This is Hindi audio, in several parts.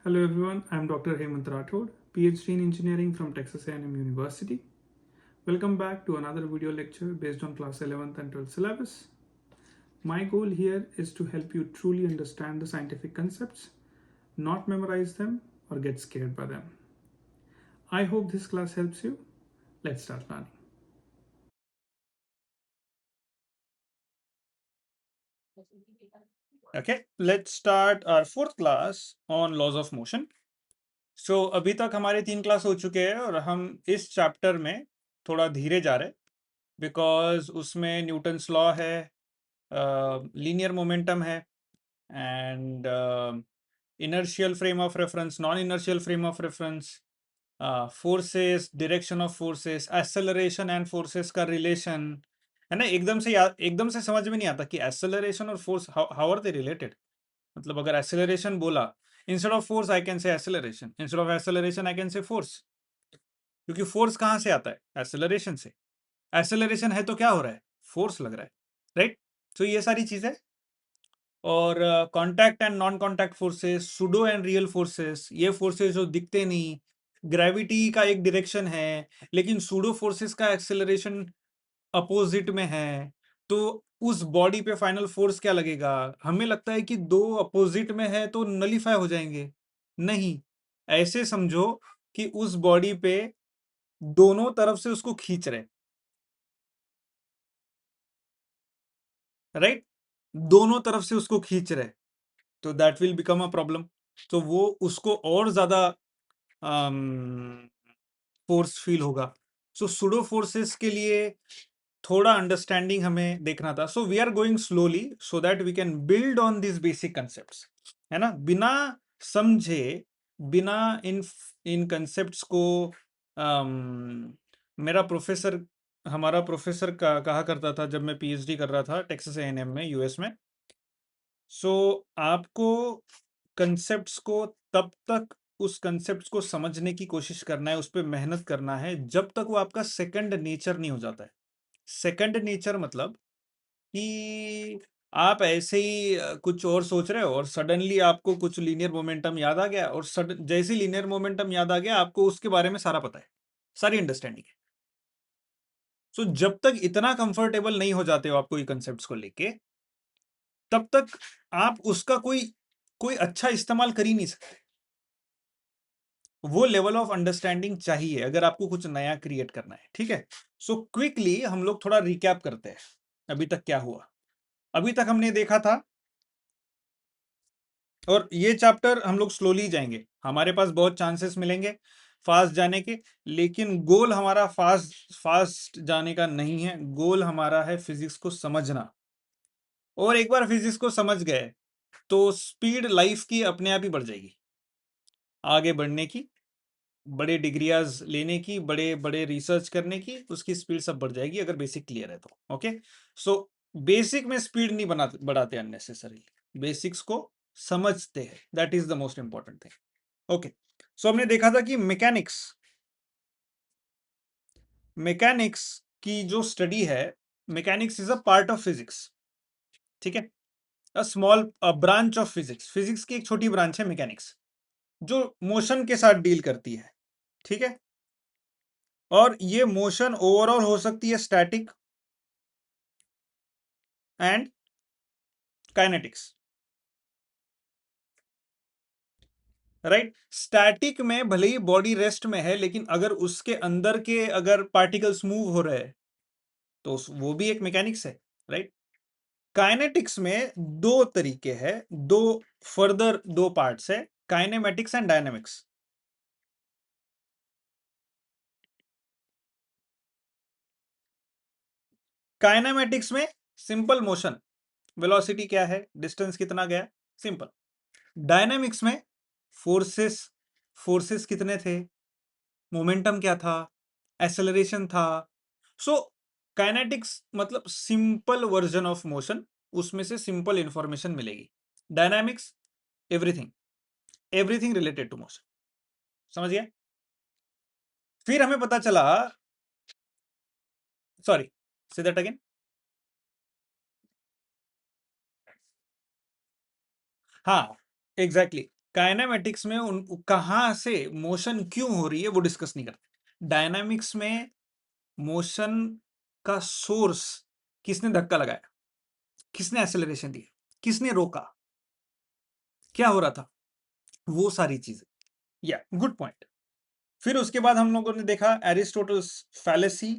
Hello everyone, I am Dr. Hemant Rathod, PhD in Engineering from Texas A&M University. Welcome back to another video lecture based on class 11th and 12th syllabus. My goal here is to help you truly understand the scientific concepts, not memorize them or get scared by them. I hope this class helps you. Let's start learning. Okay, let's start our fourth class on laws of motion. So अभी तक हमारे 3 क्लास हो चुके हैं और हम इस चैप्टर में थोड़ा धीरे जा रहे हैं बिकॉज उसमें न्यूटन्स लॉ है, लीनियर मोमेंटम है and inertial frame of reference, non inertial frame of reference, forces, direction of forces, acceleration and forces का रिलेशन है ना। एकदम से समझ में नहीं आता कि एक्सेलरेशन और force how are they related. मतलब अगर एक्सेलरेशन बोला, instead of force I can say acceleration, instead of acceleration I can say force, क्योंकि फोर्स कहाँ से आता है? एक्सेलरेशन से। एक्सेलरेशन है तो क्या हो रहा है? फोर्स लग रहा है, राइट? तो ये सारी चीजें और contact and non contact forces, pseudo and real forces, ये फोर्सेस जो दिखते नहीं, ग्रेविटी का एक डायरेक्शन है लेकिन सूडो फोर्सेस का एक्सेलरेशन अपोजिट में है, तो उस बॉडी पे फाइनल फोर्स क्या लगेगा? हमें लगता है कि दो अपोजिट में है तो नलीफाई हो जाएंगे। नहीं, ऐसे समझो कि उस बॉडी पे दोनों तरफ से उसको खींच रहे, राइट? दोनों तरफ से उसको खींच रहे, तो that will become a problem. तो वो उसको और ज्यादा फोर्स फील होगा। सो सुडो फोर्सेस के लिए थोड़ा अंडरस्टैंडिंग हमें देखना था। So we are going slowly so that we can build on this basic concepts, है ना। बिना समझे, बिना इन इन कंसेप्ट्स को मेरा प्रोफेसर, हमारा प्रोफेसर का कहा करता था जब मैं पीएचडी कर रहा था टेक्सास एएनएम में, यूएस में। सो आपको कंसेप्ट्स को तब तक उस कंसेप्ट्स को समझने की कोशिश करना है, उस पर मेहनत करना है जब तक वो आपका सेकंड नेचर नहीं हो जाता है। सेकंड नेचर मतलब कि आप ऐसे ही कुछ और सोच रहे हो और सडनली आपको कुछ लीनियर मोमेंटम याद आ गया और जैसे लीनियर मोमेंटम याद आ गया आपको उसके बारे में सारा पता है, सारी अंडरस्टैंडिंग है। सो जब तक इतना कंफर्टेबल नहीं हो जाते हो आप कोई कंसेप्ट्स को लेके, तब तक आप उसका कोई कोई अच्छा इस्तेमाल कर ही नहीं सकते। वो लेवल ऑफ अंडरस्टैंडिंग चाहिए अगर आपको कुछ नया क्रिएट करना है, ठीक है। सो क्विकली हम लोग थोड़ा रिकैप करते हैं अभी तक क्या हुआ। अभी तक हमने देखा था, और ये चैप्टर हम लोग स्लोली जाएंगे, हमारे पास बहुत चांसेस मिलेंगे फास्ट जाने के, लेकिन गोल हमारा फास्ट फास्ट जाने का नहीं है। गोल हमारा है फिजिक्स को समझना, और एक बार फिजिक्स को समझ गए तो स्पीड लाइफ की अपने आप ही बढ़ जाएगी, आगे बढ़ने की, बड़े डिग्रियाज लेने की, बड़े बड़े रिसर्च करने की, उसकी स्पीड सब बढ़ जाएगी अगर बेसिक क्लियर है तो। ओके, सो बेसिक में स्पीड नहीं बढ़ाते अननेसेसरी, बेसिक्स को समझते हैं, that is the most important thing. Okay, so हमने देखा था कि मैकेनिक्स मैकेनिक्स की जो स्टडी है, mechanics is a part of physics, ठीक है। A small branch of physics, physics की एक छोटी ब्रांच है मैकेनिक्स, जो मोशन के साथ डील करती है, ठीक है। और ये मोशन ओवरऑल हो सकती है static and kinetics, right. Static में भले ही बॉडी रेस्ट में है, लेकिन अगर उसके अंदर के अगर पार्टिकल्स मूव हो रहे हैं तो वो भी एक मैकेनिक्स है, राइट। काइनेटिक्स में दो तरीके हैं, दो फर्दर दो पार्ट्स है, काइनेमेटिक्स एंड डायनेमिक्स। काइनेमेटिक्स में सिंपल मोशन, वेलोसिटी क्या है, डिस्टेंस कितना गया, सिंपल। डायनेमिक्स में फोर्सेस, फोर्सेस कितने थे, मोमेंटम क्या था, एक्सेलरेशन था। सो काइनेटिक्स मतलब सिंपल वर्जन ऑफ मोशन, उसमें से सिंपल इंफॉर्मेशन मिलेगी। Dynamics everything, everything related to motion, समझ गया। फिर हमें पता चला, सॉरी से दैट अगेन। हाँ, एग्जैक्टली काइनेमेटिक्स में उन कहां से मोशन क्यों हो रही है वो डिस्कस नहीं करते। डायनामिक्स में मोशन का सोर्स, किसने धक्का लगाया, किसने एक्सेलरेशन दिया, किसने रोका, क्या हो रहा था, वो सारी चीजें। या गुड पॉइंट। फिर उसके बाद हम लोगों ने देखा एरिस्टोटल्स फैलेसी।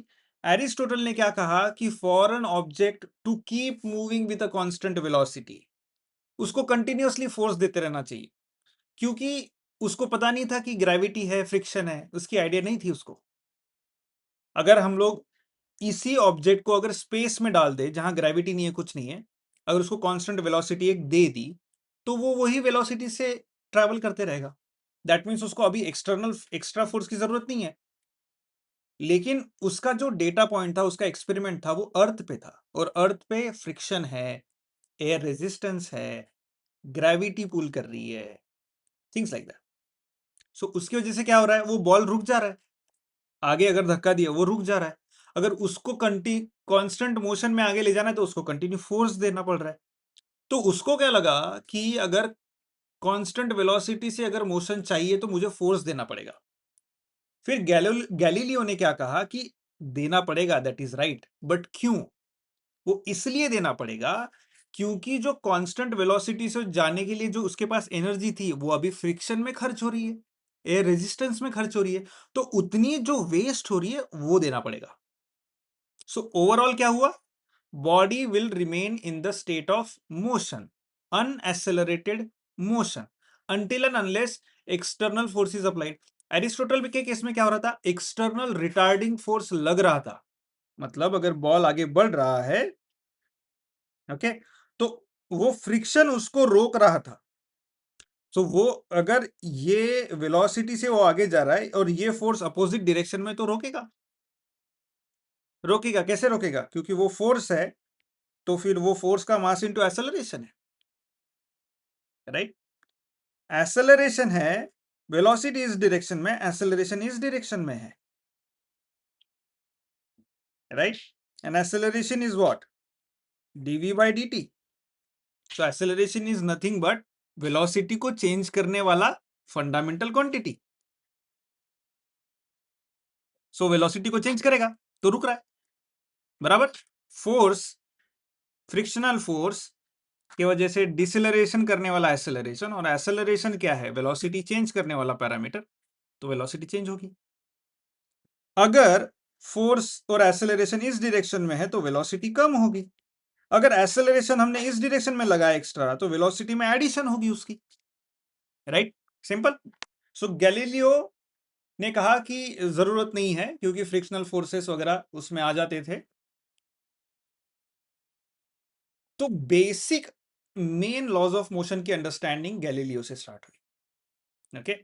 एरिस्टोटल ने क्या कहा कि for an object to keep moving with a constant velocity, उसको कंटिन्यूअसली फोर्स देते रहना चाहिए, क्योंकि उसको पता नहीं था कि ग्रेविटी है, फ्रिक्शन है, उसकी आइडिया नहीं थी उसको। अगर हम लोग इसी ऑब्जेक्ट को अगर स्पेस में डाल दे जहां ग्रेविटी नहीं है, कुछ नहीं है, अगर उसको कांस्टेंट वेलोसिटी एक दे दी, तो वो वही वेलोसिटी से ट्रैवल करते रहेगा। दैट मीन्स उसको अभी एक्स्ट्रा फोर्स की जरूरत नहीं है। लेकिन उसका जो डेटा पॉइंट था, उसका एक्सपेरिमेंट था, वो अर्थ पे था, और अर्थ पे फ्रिक्शन है, एयर रेजिस्टेंस है, ग्रेविटी पुल कर रही है, थिंग्स लाइक दैट। सो उसकी वजह से क्या हो रहा है, वो बॉल रुक जा रहा है, आगे अगर धक्का दिया वो रुक जा रहा है। अगर उसको कांस्टेंट मोशन में आगे ले जाना है तो उसको कंटिन्यू फोर्स देना पड़ रहा है। तो उसको क्या लगा कि अगर कांस्टेंट वेलोसिटी से अगर मोशन चाहिए तो मुझे फोर्स देना पड़ेगा। फिर गैलीलियो ने क्या कहा कि देना पड़ेगा, दैट इज राइट, बट क्यों? वो इसलिए देना पड़ेगा क्योंकि जो कांस्टेंट वेलोसिटी से जाने के लिए जो उसके पास एनर्जी थी वो अभी फ्रिक्शन में खर्च हो रही है, एयर रेजिस्टेंस में खर्च हो रही है, तो उतनी जो वेस्ट हो रही है वो देना पड़ेगा। सो ओवरऑल क्या हुआ, body will remain in the state of motion, unaccelerated motion, until and unless external force is applied. Aristotle के केस में क्या हो रहा था, एक्सटर्नल रिटार्डिंग फोर्स लग रहा था, मतलब अगर बॉल आगे बढ़ रहा है, ओके, तो वो फ्रिक्शन उसको रोक रहा था। तो वो अगर ये वेलोसिटी से वो आगे जा रहा है और ये फोर्स अपोजिट डायरेक्शन में, तो रोकेगा। रोकेगा कैसे रोकेगा, क्योंकि वो फोर्स है, तो फिर वो फोर्स का मास इनटू एक्सेलरेशन है, राइट। एक्सेलरेशन है, वेलोसिटी इस डायरेक्शन में, एक्सेलरेशन इस डायरेक्शन में है, right. And acceleration is what, dv by dt। So acceleration is nothing but velocity को चेंज करने वाला फंडामेंटल क्वांटिटी। सो वेलोसिटी को चेंज करेगा तो रुक रहा है, बराबर। फोर्स, फ्रिक्शनल फोर्स की वजह से डिसेलरेशन करने वाला एक्सेलरेशन, और एक्सेलरेशन क्या है, वेलोसिटी चेंज करने वाला पैरामीटर, तो वेलोसिटी चेंज होगी। अगर फोर्स और एक्सेलरेशन इस डायरेक्शन में है तो वेलोसिटी कम होगी। अगर एक्सेलरेशन हमने इस डायरेक्शन में लगाया एक्स्ट्रा, तो वेलोसिटी में एडिशन होगी उसकी, राइट, सिंपल। सो गैलीलियो ने कहा कि जरूरत नहीं है, क्योंकि फ्रिक्शनल फोर्सेस वगैरह उसमें आ जाते थे। तो basic main laws of motion की अंडरस्टैंडिंग गैलीलियो से स्टार्ट हुई, ओके।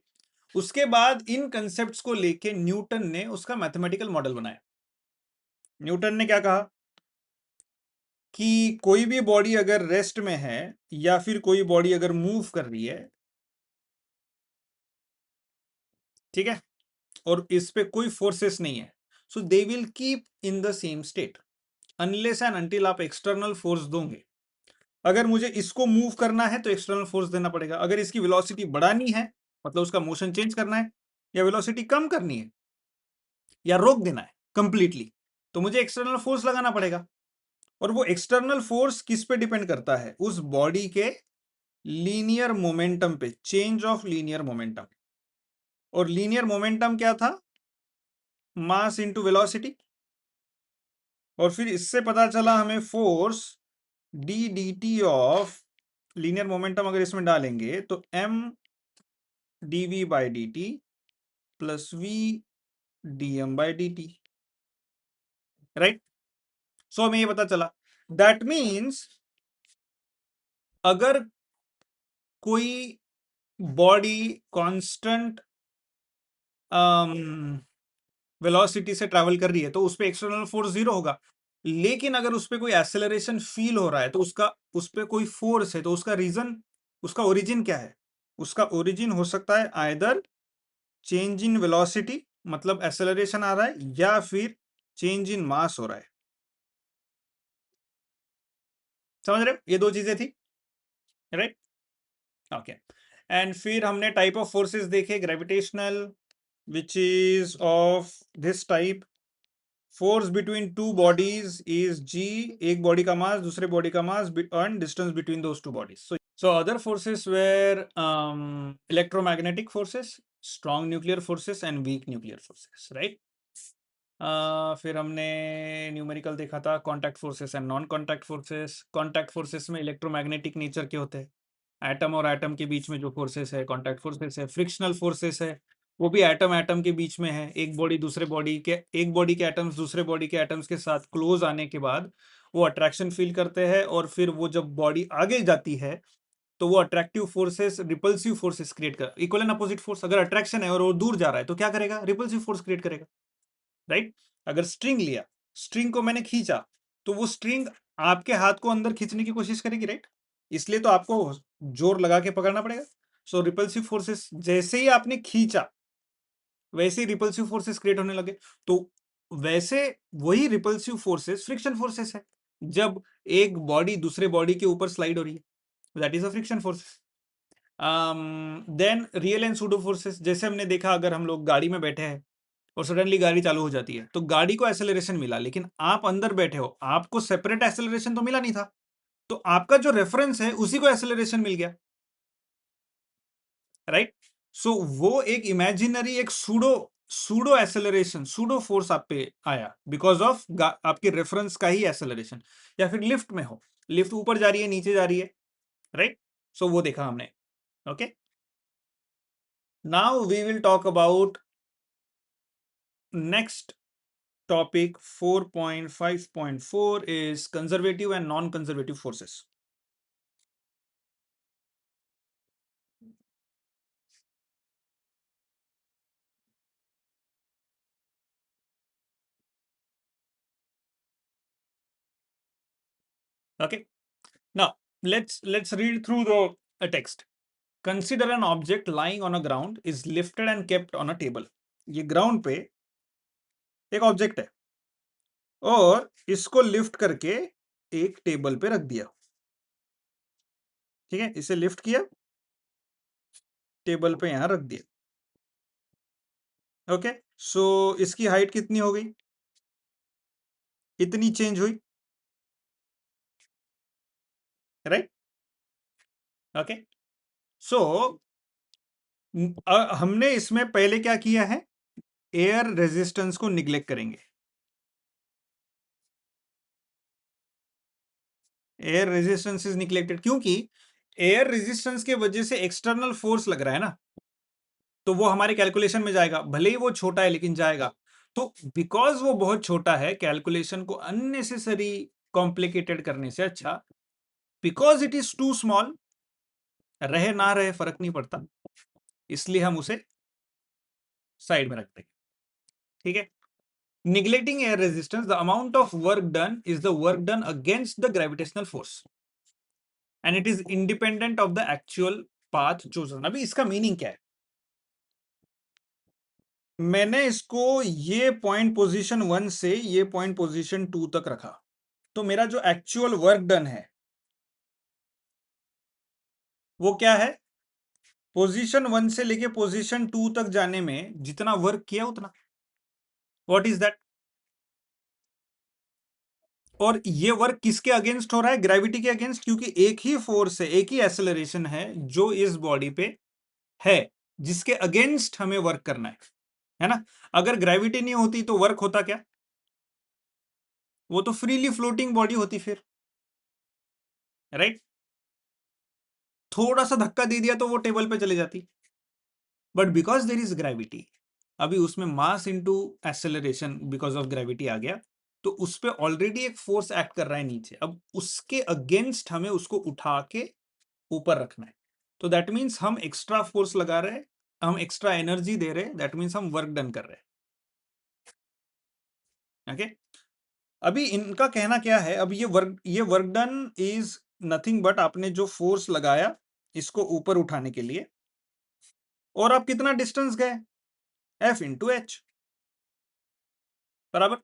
उसके बाद इन कंसेप्ट्स को लेके न्यूटन ने उसका मैथमेटिकल मॉडल बनाया। न्यूटन ने क्या कहा कि कोई भी बॉडी अगर रेस्ट में है या फिर कोई बॉडी अगर मूव कर रही है, ठीक है, और इस पे कोई फोर्सेस नहीं है, so they will keep in the same state unless and until आप एक्सटर्नल फोर्स दोगे। अगर मुझे इसको मूव करना है तो एक्सटर्नल फोर्स देना पड़ेगा, अगर इसकी वेलोसिटी बढ़ानी है, मतलब उसका मोशन चेंज करना है, या वेलोसिटी कम करनी है, या रोक देना है कंप्लीटली, तो मुझे एक्सटर्नल फोर्स लगाना पड़ेगा। और वो एक्सटर्नल फोर्स किस पे डिपेंड करता है, उस बॉडी के लीनियर मोमेंटम पे, चेंज ऑफ लीनियर मोमेंटम। और लीनियर मोमेंटम क्या था, मास इनटू वेलोसिटी। और फिर इससे पता चला हमें force d d t of linear momentum, अगर इसमें डालेंगे तो m dv by d t plus v dm by d t, right. So हमें ये पता चला, दैट मीन्स अगर कोई बॉडी कांस्टेंट वेलोसिटी से ट्रैवल कर रही है तो उस पर एक्सटर्नल फोर्स जीरो होगा। लेकिन अगर उस पर कोई एक्सेलरेशन फील हो रहा है तो उसका, उस पर कोई फोर्स है, तो उसका रीजन, उसका ओरिजिन क्या है, उसका ओरिजिन हो सकता है आइदर चेंज इन वेलोसिटी, मतलब एक्सेलरेशन आ रहा है, या फिर चेंज इन मास हो रहा है। समझ रहे हो, ये दो चीजें थी, राइट, ओके। एंड फिर हमने टाइप ऑफ फोर्सेस देखे, gravitational, which is of this type, force between two bodies is g, एक बॉडी का मास दूसरे बॉडी का mass and distance between those two bodies. So other forces were electromagnetic forces, strong nuclear forces and weak nuclear forces, right? फिर हमने न्यूमेरिकल देखा था, contact forces and non contact forces. Contact forces में इलेक्ट्रोमैग्नेटिक नेचर के होते हैं, एटम और एटम के बीच में जो फोर्सेस है कॉन्टैक्ट फोर्सेस है. फ्रिक्शनल फोर्सेस है, वो भी एटम एटम के बीच में है, एक बॉडी दूसरे बॉडी के, एक बॉडी के एटम्स दूसरे बॉडी के एटम्स के साथ क्लोज आने के बाद वो अट्रैक्शन फील करते हैं, और फिर वो जब बॉडी आगे जाती है तो वो attractive forces repulsive forces create कर, इक्वल एंड अपोजिट फोर्स. अगर अट्रैक्शन है और वो दूर जा रहा है तो क्या करेगा, रिपल्सिव फोर्स क्रिएट करेगा, राइट? अगर स्ट्रिंग लिया, स्ट्रिंग को मैंने खींचा, तो वो स्ट्रिंग आपके हाथ को अंदर खींचने की कोशिश करेगी, राइट? इसलिए तो आपको जोर लगा के पकड़ना पड़ेगा. सो रिपल्सिव फोर्सेस, जैसे ही आपने खींचा वैसे ही रिपल्सिव फोर्सेस क्रिएट होने लगे. तो वैसे वही रिपल्सिव फोर्सेस फ्रिक्शन फोर्सेस है, जब एक बॉडी दूसरे बॉडी के ऊपर स्लाइड हो रही है, that is a friction force. Then real and pseudo forces, जैसे हमने देखा, अगर हम लोग गाड़ी में बैठे हैं और सडनली गाड़ी चालू हो जाती है तो गाड़ी को एक्सेलरेशन मिला, लेकिन आप अंदर बैठे हो, आपको सेपरेट एक्सेलरेशन तो मिला नहीं था, तो आपका जो रेफरेंस है उसी को एक्सेलरेशन मिल गया, राइट? सो वो एक इमेजिनरी, एक pseudo pseudo acceleration, pseudo force आप पे आया बिकॉज ऑफ आपके रेफरेंस का ही एक्सेलरेशन. या फिर लिफ्ट में हो, लिफ्ट ऊपर जा रही है नीचे जा रही है, राइट? सो वो देखा हमने. Okay, now we will talk about next topic. 4.5.4 is conservative and non-conservative forces. Okay, now let's read through the text. Consider an object lying on a ground is lifted and kept on a table. ये ग्राउंड पे एक ऑब्जेक्ट है और इसको लिफ्ट करके एक टेबल पे रख दिया. ठीक है, इसे लिफ्ट किया, टेबल पे यहां रख दिया. ओके, सो इसकी हाइट कितनी हो गई, इतनी चेंज हुई, राइट? ओके, सो हमने इसमें पहले क्या किया है, एयर रेजिस्टेंस को निग्लेक्ट करेंगे. एयर रेजिस्टेंस इज निग्लेक्टेड क्योंकि एयर रेजिस्टेंस के वजह से एक्सटर्नल फोर्स लग रहा है ना, तो वो हमारे कैलकुलेशन में जाएगा, भले ही वो छोटा है लेकिन जाएगा. तो बिकॉज वो बहुत छोटा है, कैलकुलेशन को अननेसेसरी कॉम्प्लिकेटेड करने से अच्छा, because it is too small, रहे ना रहे फर्क नहीं पड़ता, इसलिए हम उसे साइड में रखते हैं. ठीक है, neglecting air resistance, the amount of work done is the work done against the gravitational force and it is independent of the actual path chosen. अभी इसका मीनिंग क्या है, मैंने इसको ये पॉइंट पोजीशन 1 से ये पॉइंट पोजीशन 2 तक रखा, तो मेरा जो एक्चुअल वर्क डन है वो क्या है, पोजीशन 1 से लेके पोजीशन 2 तक जाने में जितना वर्क किया उतना. What is that? और ये वर्क किसके अगेंस्ट हो रहा है, ग्रेविटी के अगेंस्ट, क्योंकि एक ही फोर्स है, एक ही एक्सेलरेशन है जो इस बॉडी पे है, जिसके अगेंस्ट हमें वर्क करना है ना. अगर ग्रेविटी नहीं होती तो वर्क होता क्या, वो तो फ्रीली फ्लोटिंग बॉडी होती फिर, राइट? थोड़ा सा धक्का दे दिया तो वो टेबल पे चले जाती, but because there is gravity, अभी उसमें mass into acceleration because of gravity आ गया, तो उस पर ऑलरेडी एक फोर्स एक्ट कर रहा है नीचे, अब उसके अगेंस्ट हमें उसको उठा के ऊपर रखना है. तो दैट मीन्स हम एक्स्ट्रा फोर्स लगा रहे हैं, हम एक्स्ट्रा एनर्जी दे रहे हैं, दैट मीन्स हम वर्क डन कर रहे हैं. ओके, अभी इनका कहना क्या है, अब ये work done is nothing but आपने जो फोर्स लगाया इसको ऊपर उठाने के लिए, और आप कितना डिस्टेंस गए, एफ इंटू एच, बराबर.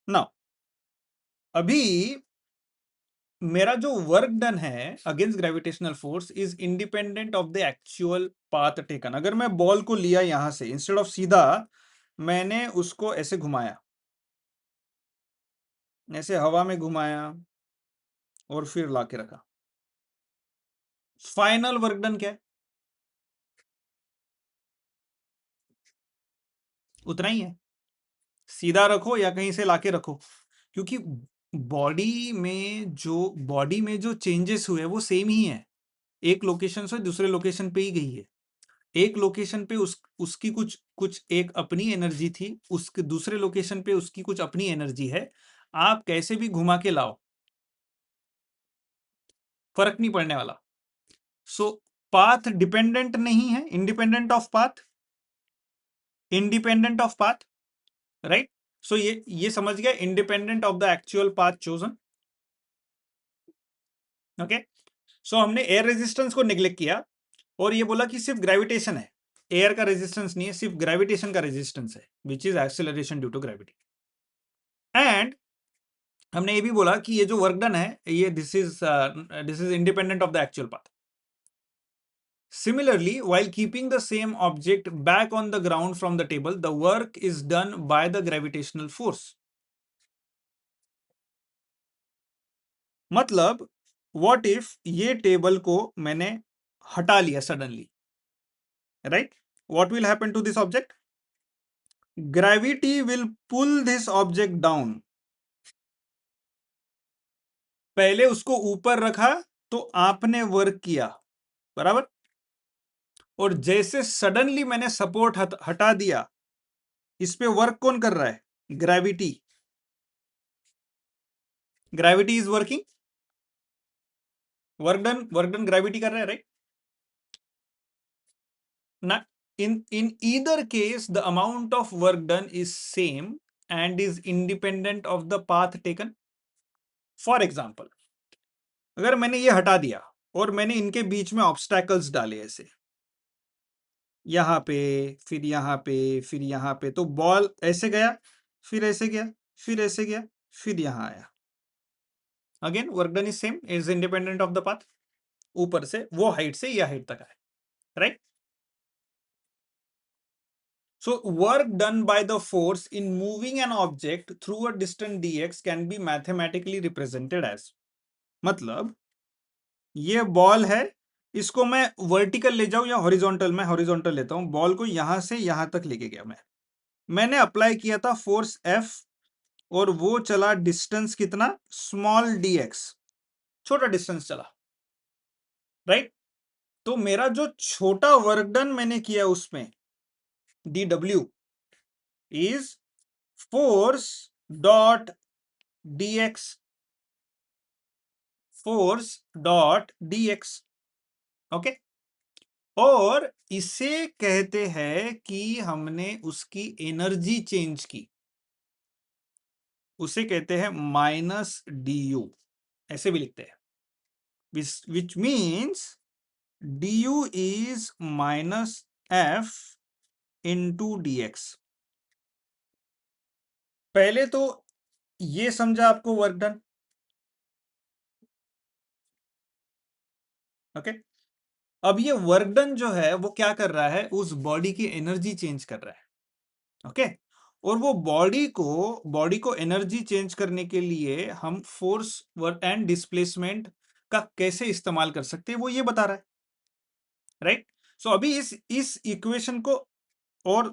नाउ अभी मेरा जो वर्क डन है against gravitational force is independent of the actual path taken. अगर मैं बॉल को लिया यहां से, इंस्टेड ऑफ सीधा मैंने उसको ऐसे घुमाया, ऐसे हवा में घुमाया और फिर लाके रखा, फाइनल वर्क डन क्या है? उतना ही है। सीधा रखो या कहीं से लाके रखो, क्योंकि बॉडी में जो चेंजेस हुए वो सेम ही है। एक लोकेशन से दूसरे लोकेशन पे ही गई है। एक लोकेशन पे उसकी कुछ कुछ एक अपनी एनर्जी थी, उसके दूसरे लोकेशन पे उसकी कुछ अपनी एनर्जी है। आप कैसे भी घुमा के लाओ, फर्क नहीं पड़ने वाला। सो पाथ डिपेंडेंट नहीं है, independent of path, independent of path, right. So ये समझ गया, independent of the actual path chosen. Okay, so हमने एयर रेजिस्टेंस को निग्लेक्ट किया और ये बोला कि सिर्फ ग्रेविटेशन है, एयर का रेजिस्टेंस नहीं है, सिर्फ ग्रेविटेशन का रेजिस्टेंस है, which is acceleration due to gravity. And हमने ये भी बोला कि ये जो वर्क डन है ये this is independent of the actual path. Similarly, while keeping the same object back on the ground from the table, the work is done by the gravitational force. मतलब what if ये टेबल को मैंने हटा लिया suddenly, right? What will happen to this object? Gravity will pull this object down. पहले उसको ऊपर रखा तो आपने वर्क किया, बराबर। और जैसे सडनली मैंने सपोर्ट हटा दिया, इस पे वर्क कौन कर रहा है? Gravity. Gravity is working, work done gravity कर रहा है, राइट ना। in either case the amount of work done is same and is independent of the path taken. For example, अगर मैंने ये हटा दिया और मैंने इनके बीच में ऑब्स्टैकल्स डाले ऐसे, यहां पे फिर यहां पे फिर यहां पे, तो बॉल ऐसे गया, फिर ऐसे गया, फिर ऐसे गया, फिर यहां आया। Again work done is same, is independent of the path. ऊपर से वो हाइट से यह हाइट तक आए, right. So work done by the force in moving an object through a distant dx can be mathematically represented as, मतलब ये बॉल है, इसको मैं वर्टिकल ले जाऊं या हॉरिजॉन्टल, मैं हॉरिजॉन्टल लेता हूं। बॉल को यहां से यहां तक लेके गया मैंने अप्लाई किया था फोर्स F और वो चला डिस्टेंस कितना, स्मॉल dx, छोटा डिस्टेंस चला, राइट। तो मेरा जो छोटा वर्क डन मैंने किया उसमें dw is force dot dx, force dot dx, okay. और इसे कहते हैं कि हमने उसकी एनर्जी चेंज की, उसे कहते हैं माइनस du, ऐसे भी लिखते हैं, which means du is minus f into dx। पहले तो ये समझा आपको वर्क डन, ओके। अब ये वर्क डन जो है वो क्या कर रहा है, उस बॉडी की एनर्जी चेंज कर रहा है, ओके। और वो बॉडी को एनर्जी चेंज करने के लिए हम फोर्स वर्क एंड डिस्प्लेसमेंट का कैसे इस्तेमाल कर सकते हैं वो ये बता रहा है, राइट। सो अभी इस इक्वेशन को और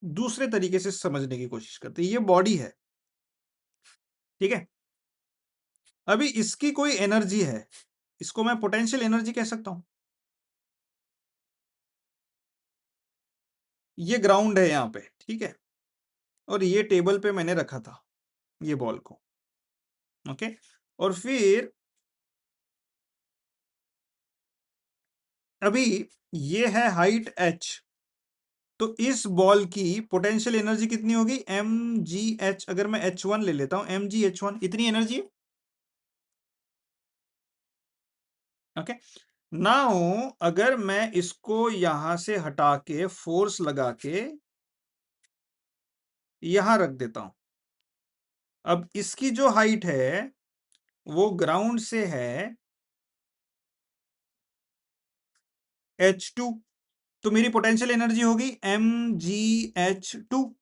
दूसरे तरीके से समझने की कोशिश करते हैं। ये बॉडी है, ठीक है। अभी इसकी कोई एनर्जी है, इसको मैं पोटेंशियल एनर्जी कह सकता हूं। ये ग्राउंड है यहां पे, ठीक है, और ये टेबल पे मैंने रखा था ये बॉल को, ओके। और फिर अभी ये है हाइट h, तो इस बॉल की पोटेंशियल एनर्जी कितनी होगी, mgh। अगर मैं h1 ले लेता हूं, mgh1 इतनी एनर्जी है, ओके। नाउ अगर मैं इसको यहां से हटा के फोर्स लगा के यहां रख देता हूं, अब इसकी जो हाइट है वो ग्राउंड से है H2, तो मेरी पोटेंशियल एनर्जी होगी mgh2।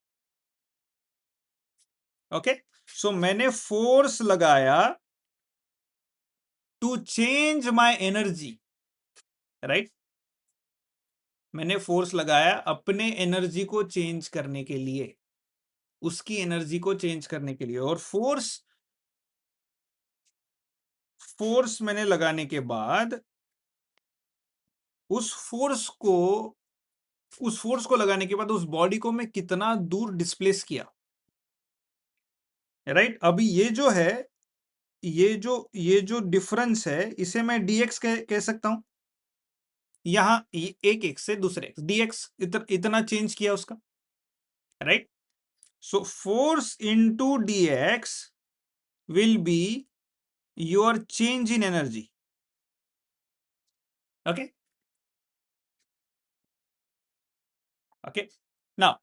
ओके, सो मैंने फोर्स लगाया to change my energy, right. मैंने फोर्स लगाया अपने एनर्जी को चेंज करने के लिए, उसकी एनर्जी को चेंज करने के लिए। और फोर्स मैंने लगाने के बाद उस फोर्स को लगाने के बाद उस बॉडी को मैं कितना दूर डिस्प्लेस किया, राइट। अभी ये जो डिफरेंस है इसे मैं dx कह सकता हूं। यहां एक x से दूसरे x, dx इतना चेंज किया उसका, right. So force into dx will be your change in energy. Okay okay, now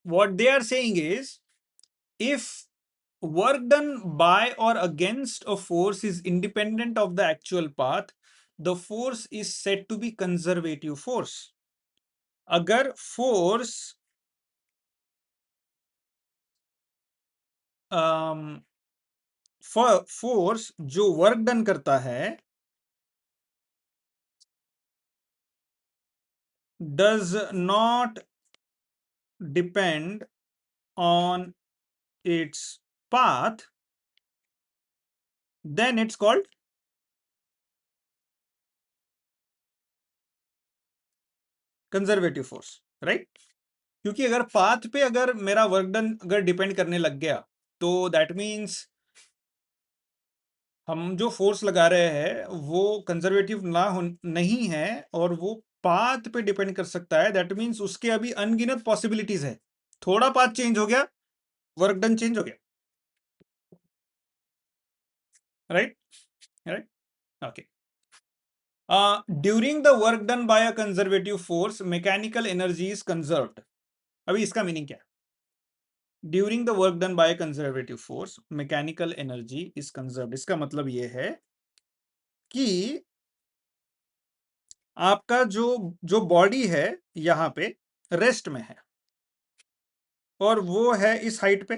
what they are saying is, if work done by or against a force is independent of the actual path, the force is said to be conservative force. अगर फोर्स जो वर्क डन करता है does not depend on its path, then it's called conservative force, right. क्योंकि अगर पाथ पे अगर मेरा वर्क डन अगर डिपेंड करने लग गया तो दैट मीन्स हम जो फोर्स लगा रहे हैं वो कंजर्वेटिव नहीं है और वो पाथ पे डिपेंड कर सकता है। दैट मीन्स उसके अभी अनगिनत पॉसिबिलिटीज है। थोड़ा पाथ चेंज हो गया, वर्क डन चेंज हो गया, right right. Okay, during the work done bye a conservative force mechanical energy is conserved. अभी इसका मीनिंग क्या है? During the work done by conservative force mechanical energy is conserved. इसका मतलब यह है कि आपका जो जो बॉडी है यहां पे रेस्ट में है और वो है इस हाइट पे,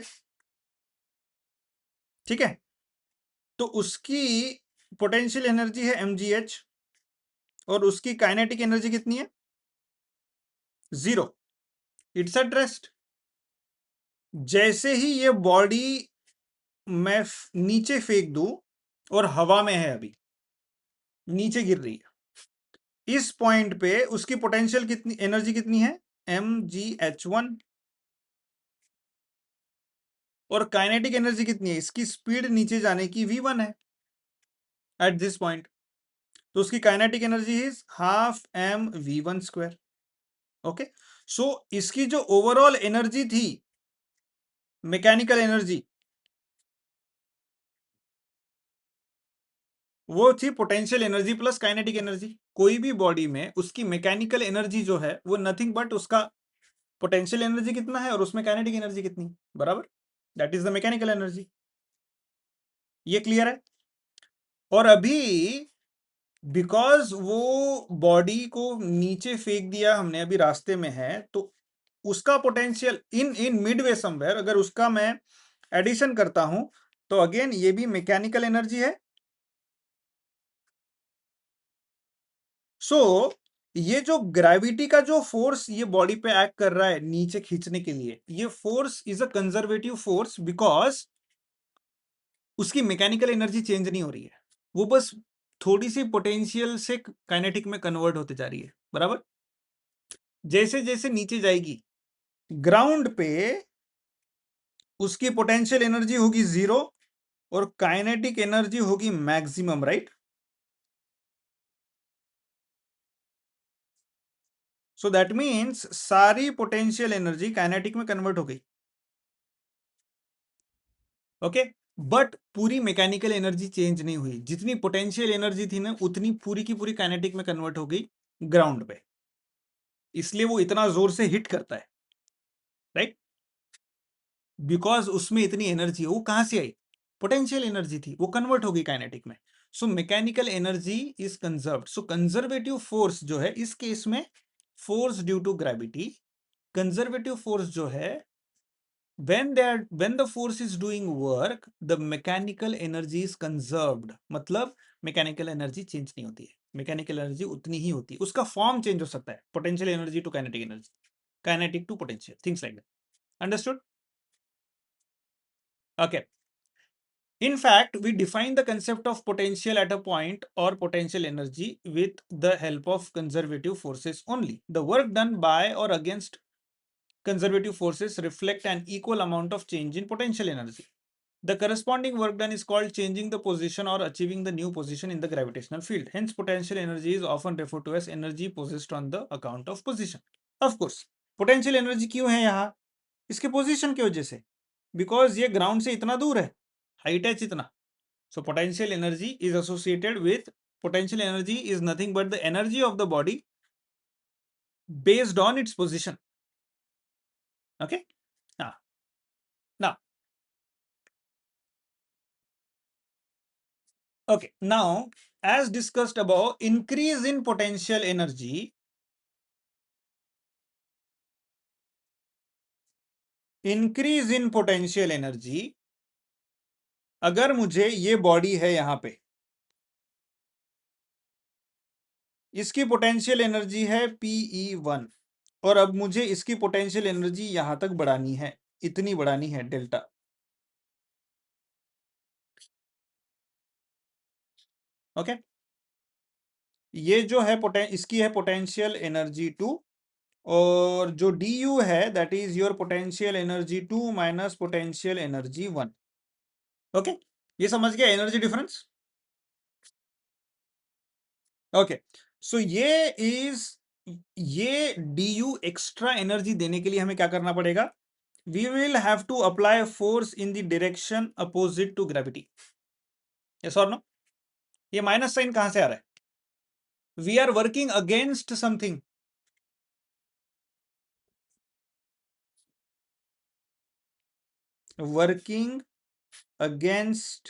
ठीक है। तो उसकी पोटेंशियल एनर्जी है mgh और उसकी काइनेटिक एनर्जी कितनी है? 0। It's at rest. जैसे ही ये बॉडी मैं नीचे फेंक दूं और हवा में है, अभी नीचे गिर रही है, इस पॉइंट पे उसकी पोटेंशियल कितनी एनर्जी कितनी है? mgh1। और काइनेटिक एनर्जी कितनी है? इसकी स्पीड नीचे जाने की v1 है एट दिस पॉइंट। तो उसकी kinetic energy is half mv1 square. Okay, so इसकी जो ओवरऑल एनर्जी थी, मैकेनिकल एनर्जी, वो थी potential energy plus kinetic energy. कोई भी बॉडी में उसकी मैकेनिकल एनर्जी जो है वो नथिंग बट उसका पोटेंशियल एनर्जी कितना है और उसमें काइनेटिक एनर्जी कितनी, बराबर। That is the mechanical energy. ये क्लियर है? और अभी बिकॉज वो बॉडी को नीचे फेंक दिया हमने, अभी रास्ते में है, तो उसका पोटेंशियल इन मिडवे समवेयर, अगर उसका मैं एडिशन करता हूं तो अगेन ये भी मैकेनिकल एनर्जी है। सो ये जो ग्रेविटी का जो फोर्स ये बॉडी पे एक्ट कर रहा है नीचे खींचने के लिए, ये force is a conservative force because उसकी मैकेनिकल एनर्जी चेंज नहीं हो रही है, वो बस थोड़ी सी पोटेंशियल से काइनेटिक में कन्वर्ट होते जा रही है, बराबर। जैसे जैसे नीचे जाएगी ग्राउंड पे उसकी पोटेंशियल एनर्जी होगी 0 और काइनेटिक एनर्जी होगी maximum, right. So that means सारी पोटेंशियल एनर्जी काइनेटिक में कन्वर्ट हो गई, ओके। बट पूरी मैकेनिकल एनर्जी चेंज नहीं हुई। जितनी पोटेंशियल एनर्जी थी ना उतनी पूरी की पूरी काइनेटिक में कन्वर्ट हो गई ग्राउंड पे, इसलिए वो इतना जोर से हिट करता है, राइट। बिकॉज उसमें इतनी एनर्जी है। वो कहां से आई? पोटेंशियल एनर्जी थी, वो कन्वर्ट होगी काइनेटिक में। So mechanical energy is conserved. So conservative force जो है इस केस में, force due to gravity, conservative force जो है, when the force is doing work, the mechanical energy is conserved। मतलब मैकेनिकल एनर्जी चेंज नहीं होती है, मैकेनिकल एनर्जी उतनी ही होती है, उसका फॉर्म चेंज हो सकता है, potential energy to kinetic energy, kinetic to potential, things like that. Understood? Okay. In fact, we define the concept of potential at a point or potential energy with the help of conservative forces only. The work done by or against conservative forces reflect an equal amount of change in potential energy. The corresponding work done is called changing the position or achieving the new position in the gravitational field. Hence, potential energy is often referred to as energy possessed on the account of position. Of course, potential energy क्यों है यहाँ? इसके पोजीशन की वजह से, बिकॉज ये ग्राउंड से इतना दूर है, हाइट है इतना। So potential energy is associated with, potential energy is nothing but the energy of the body based on its position. Okay. Now, okay, now as discussed above, increase in potential energy, increase in potential energy, अगर मुझे ये बॉडी है यहां पे, इसकी पोटेंशियल एनर्जी है PE1, और अब मुझे इसकी पोटेंशियल एनर्जी यहां तक बढ़ानी है, इतनी बढ़ानी है डेल्टा। ओके, ये जो है इसकी है पोटेंशियल एनर्जी 2, और जो du है that is your potential energy 2 minus potential energy 1। Okay, ये समझ गया एनर्जी डिफरेंस? ओके, सो ये du एक्स्ट्रा एनर्जी देने के लिए हमें क्या करना पड़ेगा? We will have to apply force in the direction opposite to gravity. Yes और नो? ये माइनस साइन कहां से आ रहा है? We are working against something, working against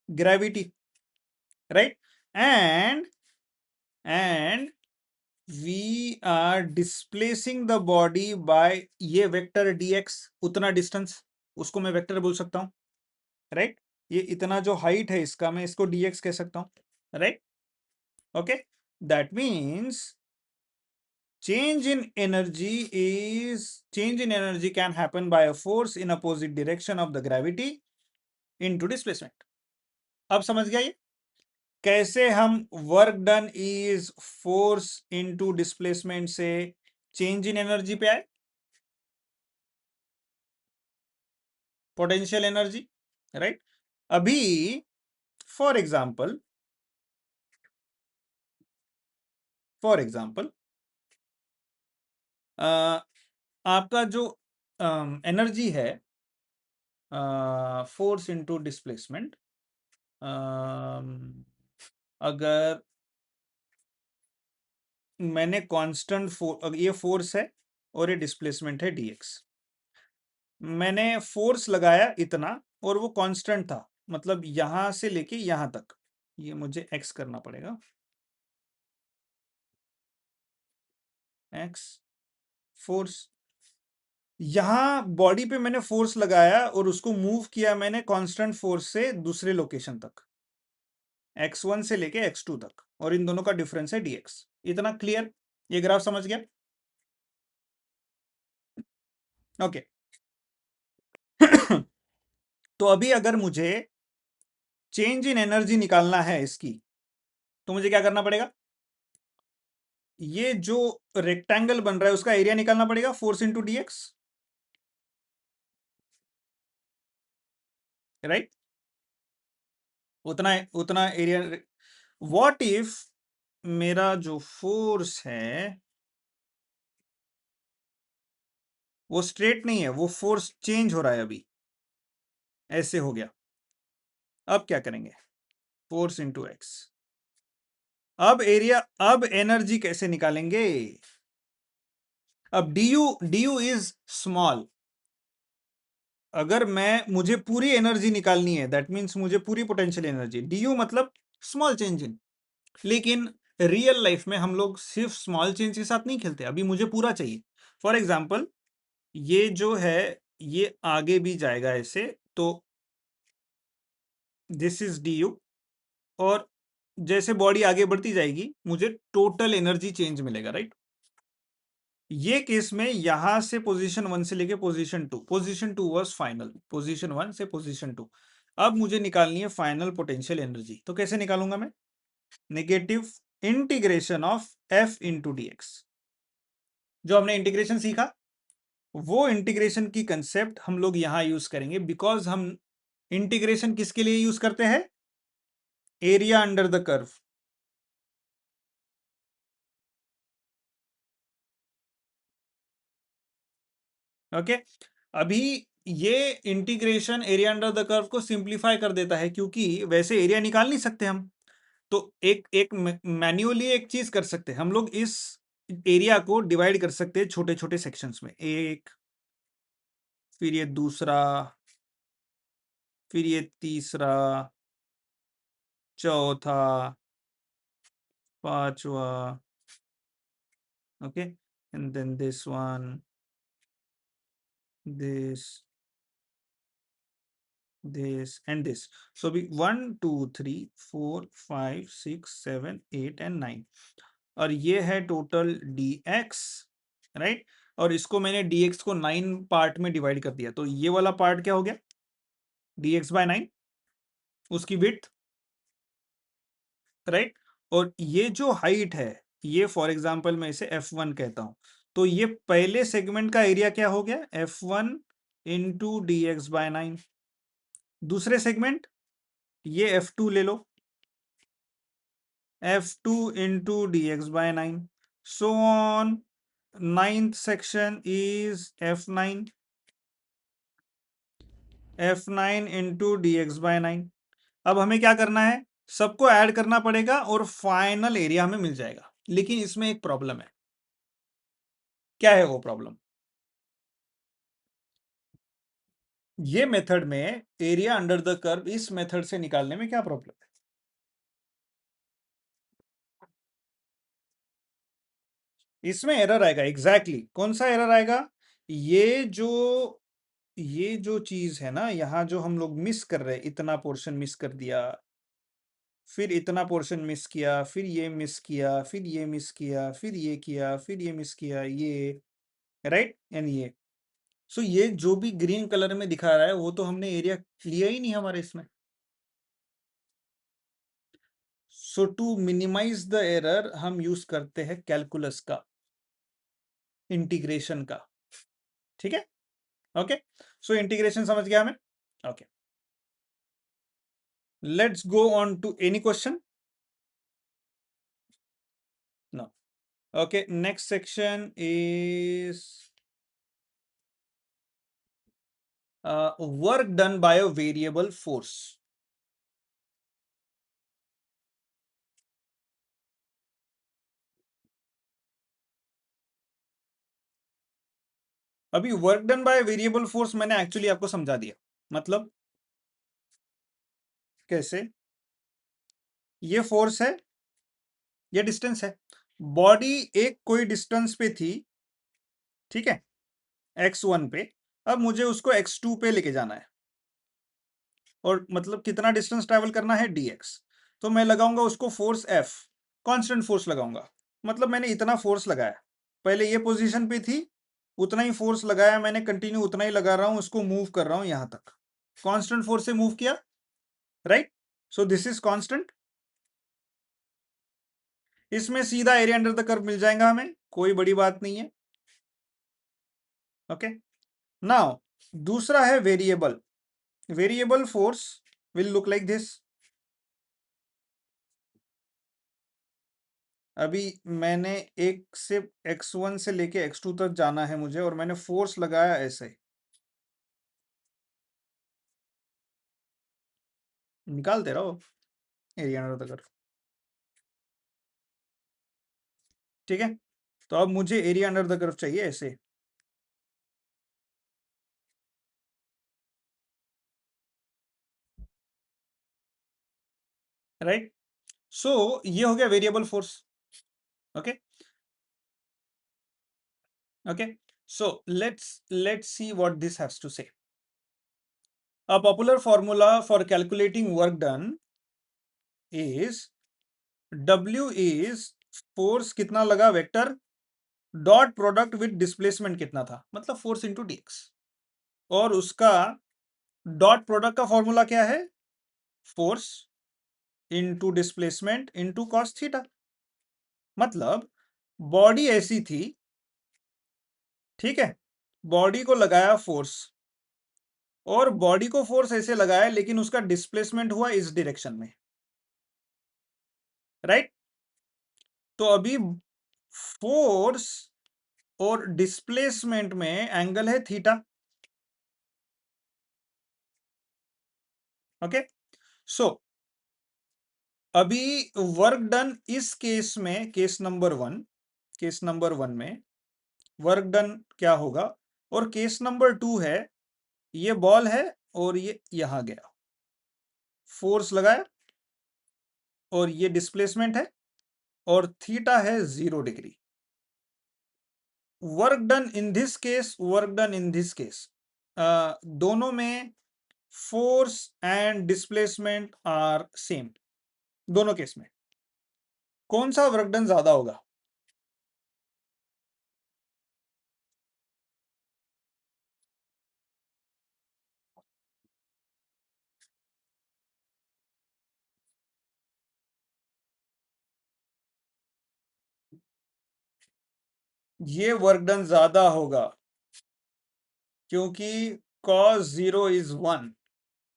gravity, right? And we are displacing the body by ये वेक्टर dx, उतना डिस्टेंस, उसको मैं वेक्टर बोल सकता हूं, राइट? ये इतना जो हाइट है इसका, मैं इसको dx कह सकता हूं, right? Okay, that means change in energy can happen by a force in opposite direction of the gravity into displacement। अब समझ गया ये कैसे हम work done is force into displacement से चेंज इन एनर्जी पे आए, पोटेंशियल एनर्जी, राइट? अभी फॉर एग्जांपल आपका जो एनर्जी है, फोर्स इनटू डिस्प्लेसमेंट, अगर मैंने कांस्टेंट ये फोर्स है और ये डिस्प्लेसमेंट है dx, मैंने फोर्स लगाया इतना और वो कांस्टेंट था, मतलब यहां से लेके यहां तक, ये मुझे x करना पड़ेगा, x फोर्स, यहां बॉडी पे मैंने फोर्स लगाया और उसको मूव किया मैंने कांस्टेंट फोर्स से दूसरे लोकेशन तक, x1 से लेके x2 तक, और इन दोनों का डिफरेंस है dx। इतना क्लियर? ये ग्राफ समझ गया? ओके। तो अभी अगर मुझे चेंज इन एनर्जी निकालना है इसकी, तो मुझे क्या करना पड़ेगा? ये जो रेक्टेंगल बन रहा है उसका एरिया निकालना पड़ेगा, फोर्स इंटू dx, राइट? उतना एरिया। व्हाट इफ मेरा जो फोर्स है वो स्ट्रेट नहीं है, वो फोर्स चेंज हो रहा है, अभी ऐसे हो गया, अब क्या करेंगे? Force into x. अब एरिया, अब एनर्जी कैसे निकालेंगे? अब du इज स्मॉल, अगर मुझे पूरी एनर्जी निकालनी है, दैट मीन्स मुझे पूरी पोटेंशियल एनर्जी, डी मतलब स्मॉल चेंज इन, लेकिन रियल लाइफ में हम लोग सिर्फ स्मॉल चेंज के साथ नहीं खेलते, अभी मुझे पूरा चाहिए। फॉर एग्जाम्पल ये जो है ये आगे भी जाएगा ऐसे, तो दिस इज डी यू, और जैसे बॉडी आगे बढ़ती जाएगी मुझे टोटल एनर्जी चेंज मिलेगा, राइट। ये केस में यहां से पोजीशन 1 से लेके position two was final, position 1 से पोजीशन 2। अब मुझे निकालनी है फाइनल पोटेंशियल एनर्जी, तो कैसे निकालूंगा मैं? Negative integration of F into D x. जो हमने इंटीग्रेशन सीखा वो इंटीग्रेशन की कंसेप्ट हम लोग यहां यूज करेंगे, बिकॉज हम इंटीग्रेशन किसके लिए यूज करते हैं? Area under the curve. Okay, अभी ये integration area under the curve को सिंप्लीफाई कर देता है, क्योंकि वैसे एरिया निकाल नहीं सकते हम, तो एक एक मैन्युअली एक चीज कर सकते हैं हम लोग, इस एरिया को डिवाइड कर सकते हैं छोटे छोटे सेक्शंस में, एक, फिर ये दूसरा, फिर ये तीसरा, चौथा, पांचवा, okay, and then this one, this, this and this. So we 1 2 3 4 5 6 7 8 and 9, और ये है टोटल dx, राइट। और इसको मैंने dx को 9 पार्ट में डिवाइड कर दिया, तो ये वाला पार्ट क्या हो गया? dx बाय 9, उसकी विड्थ, राइट। और ये जो हाइट है, ये फॉर एग्जांपल मैं इसे f1 कहता हूं, तो ये पहले सेगमेंट का एरिया क्या हो गया? f1 into D x bye 9। दूसरे सेगमेंट ये f2 ले लो, f2 into dx by 9, so on. Ninth section is f9, f9 into dx by 9। अब हमें क्या करना है? सबको ऐड करना पड़ेगा और फाइनल एरिया हमें मिल जाएगा, लेकिन इसमें एक प्रॉब्लम है। क्या है वो प्रॉब्लम? ये मेथड में एरिया अंडर द कर्व इस मेथड से निकालने में क्या प्रॉब्लम है? इसमें एरर आएगा, एग्जैक्टली कौन सा एरर आएगा? ये जो ये जो चीज है ना, यहां जो हम लोग मिस कर रहे हैं, इतना पोर्शन मिस कर दिया, फिर इतना पोर्शन मिस किया, फिर ये मिस किया, फिर ये मिस किया, फिर ये किया, फिर ये मिस किया, ये, राइट एंड ये। सो ये जो भी ग्रीन कलर में दिखा रहा है वो तो हमने एरिया लिया ही नहीं हमारे इसमें। सो टू मिनिमाइज द एरर हम यूज करते हैं कैलकुलस का, इंटीग्रेशन का, ठीक है। ओके, सो इंटीग्रेशन समझ गया हमें। Okay, let's go on to any question. No, okay, next section is work done by a variable force। अभी work done by variable force मैंने एक्चुअली आपको समझा दिया, मतलब कैसे ये फोर्स है, ये डिस्टेंस है, बॉडी एक कोई डिस्टेंस पे थी, ठीक है, x1 पे, अब मुझे उसको x2 पे लेके जाना है, और मतलब कितना डिस्टेंस ट्रैवल करना है? dx। तो मैं लगाऊंगा उसको फोर्स F, कांस्टेंट फोर्स लगाऊंगा, मतलब मैंने इतना फोर्स लगाया, पहले ये पोजीशन पे थी, उतना ही फोर्स लगाया मैंने, कंटिन्यू उतना ही लगा रहा हूं, उसको मूव कर रहा हूं यहां तक, कांस्टेंट फोर्स से मूव किया, right. So this is constant. इसमें सीधा एरिया अंडर द कर्व मिल जाएगा हमें, कोई बड़ी बात नहीं है। ओके, नाउ दूसरा है variable. Variable force will look like this. अभी मैंने एक से x1 से लेके x2 तक जाना है मुझे, और मैंने फोर्स लगाया ऐसे, निकालते रहो एरिया अंडर द कर्व, ठीक है। तो अब मुझे एरिया अंडर द कर्व चाहिए ऐसे, राइट। सो ये हो गया variable force. Okay okay, so let's see what this has to say. A popular formula for calculating work done is W is force कितना लगा vector dot product with displacement कितना था, मतलब फोर्स इंटू डीएक्स, और उसका डॉट प्रोडक्ट का फॉर्मूला क्या है, force into displacement into cos theta. मतलब बॉडी ऐसी थी, ठीक है, बॉडी को लगाया फोर्स, और बॉडी को फोर्स ऐसे लगाया लेकिन उसका डिस्प्लेसमेंट हुआ इस डायरेक्शन में, राइट। तो अभी फोर्स और डिस्प्लेसमेंट में एंगल है थीटा। ओके, सो अभी वर्क डन इस केस में, केस नंबर वन में वर्क डन क्या होगा, और केस नंबर 2 है, ये बॉल है और ये यहां गया, फोर्स लगाया और ये डिस्प्लेसमेंट है और थीटा है 0 degree. Work done in this case, work done in this case, दोनों में force and displacement are same. दोनों केस में कौन सा वर्क डन ज्यादा होगा? ये वर्क डन ज्यादा होगा क्योंकि cos 0 इज 1।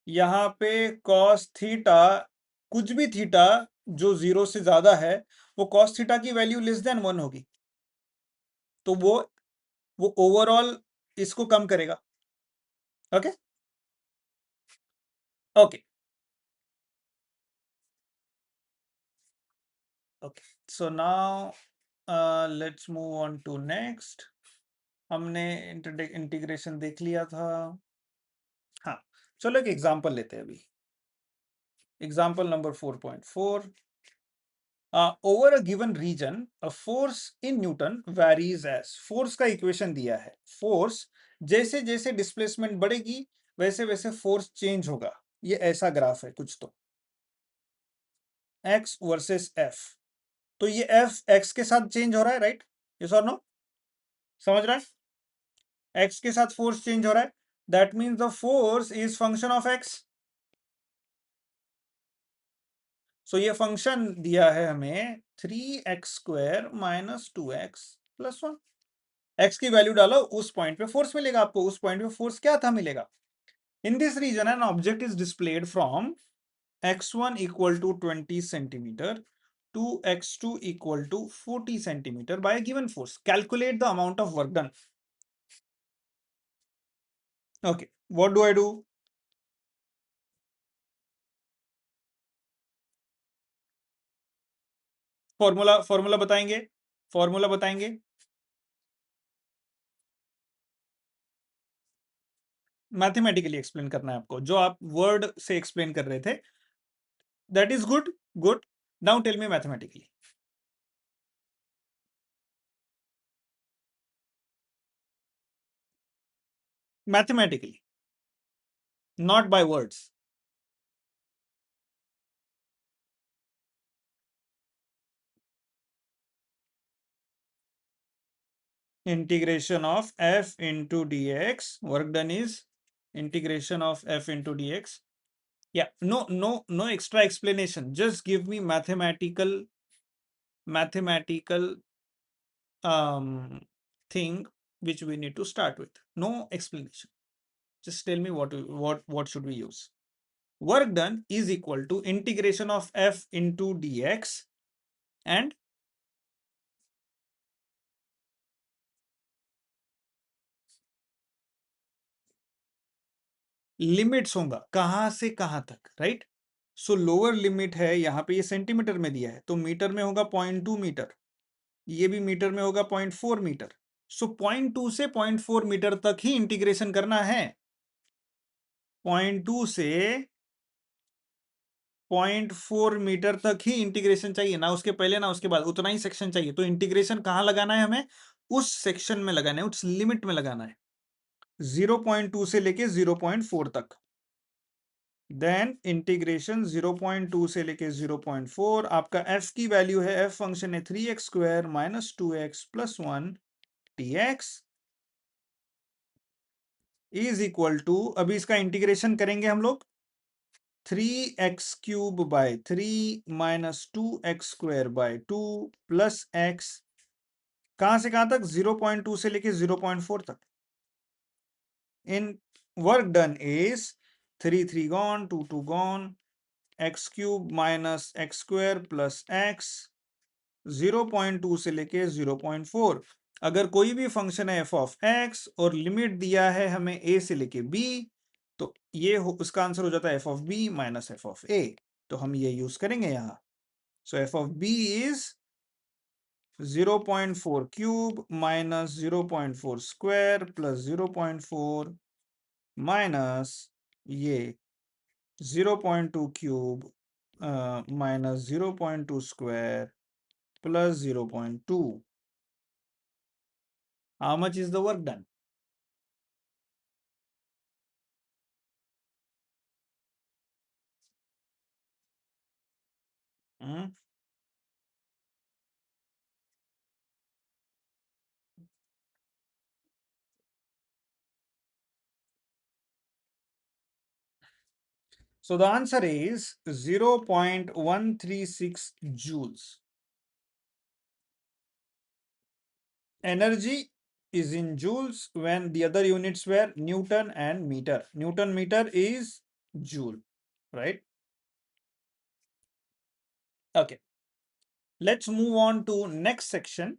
यहां पे cos थीटा, कुछ भी थीटा जो 0 से ज्यादा है, वो cos थीटा की वैल्यू लेस देन 1 होगी, तो वो ओवरऑल इसको कम करेगा। Okay okay okay, so now let's move on to next. हमने इंटीग्रेशन देख लिया था। हाँ, चलो एक एग्जांपल लेते हैं अभी। Example number 4.4। Over a given region a force in newton varies as. Force का इक्वेशन दिया है, फोर्स जैसे जैसे डिस्प्लेसमेंट बढ़ेगी वैसे वैसे फोर्स चेंज होगा। ये ऐसा ग्राफ है कुछ, तो x वर्सेस f, तो ये f x के साथ चेंज हो रहा है, राइट? यस और नो? समझ रहा है? x के साथ फोर्स चेंज हो रहा है, that means the force is function of x। सो ये फंक्शन दिया है हमें 3x² minus 2x plus 1। x की वैल्यू डालो, उस पॉइंट पे फोर्स मिलेगा आपको। उस पॉइंट पे फोर्स क्या था, मिलेगा। In this region an object is displaced from x1 equal to 20 centimetre to x2 equal to 40 centimeter by a given force. Calculate the amount of work done. Okay, what do I do? Formula बताएंगे, फॉर्मूला बताएंगे। मैथमेटिकली एक्सप्लेन करना है आपको, जो आप वर्ड से एक्सप्लेन कर रहे थे, that is good. Good, now tell me mathematically. Mathematically, not by words. Integration of f into dx, work done is integration of f into dx. Yeah, no extra explanation, just give me mathematical thing which we need to start with. No explanation, just tell me what should we use. Work done is equal to integration of f into dx and limits होगा कहां से कहां तक, राइट। सो लोअर लिमिट है यहाँ पे, ये सेंटीमीटर में दिया है, तो मीटर में होगा 0.2 मीटर, ये भी मीटर में होगा 0.4 मीटर। सो 0.2 से 0.4 मीटर तक ही इंटीग्रेशन करना है। 0.2 से 0.4 मीटर तक ही इंटीग्रेशन चाहिए, ना उसके पहले ना उसके बाद, उतना ही सेक्शन चाहिए। तो इंटीग्रेशन कहाँ लगाना है हमें? उस सेक्शन में लगाना है, उस लिमिट में लगाना है, 0.2 से लेके 0.4 तक। देन इंटीग्रेशन 0.2 से लेके 0.4, आपका f की वैल्यू है, f फंक्शन है 3x square minus 2x plus 1 dx is equal to, अभी इसका इंटीग्रेशन करेंगे हम लोग, 3x cube by 3 minus 2x square by 2 plus x, कहां से कहां तक? 0.2 से लेके 0.4 तक। In work done is 3 3 gone, 2 2 gone, x cube minus x square plus x, 0.2 से लेके 0.4। अगर कोई भी फंक्शन है f ऑफ x और लिमिट दिया है हमें a से लेके b, तो ये उसका आंसर हो जाता है f of b minus f of a। तो हम ये यूज करेंगे यहां। सो f of b is 0.4 cube minus 0.4 square plus 0.4 minus ये 0.2 cube minus 0.2 square plus 0.2. How much is the work done? Hmm? So the answer is 0.136 joules. Energy is in joules when the other units were Newton and meter. Newton meter is joule, right? Okay. Let's move on to next section,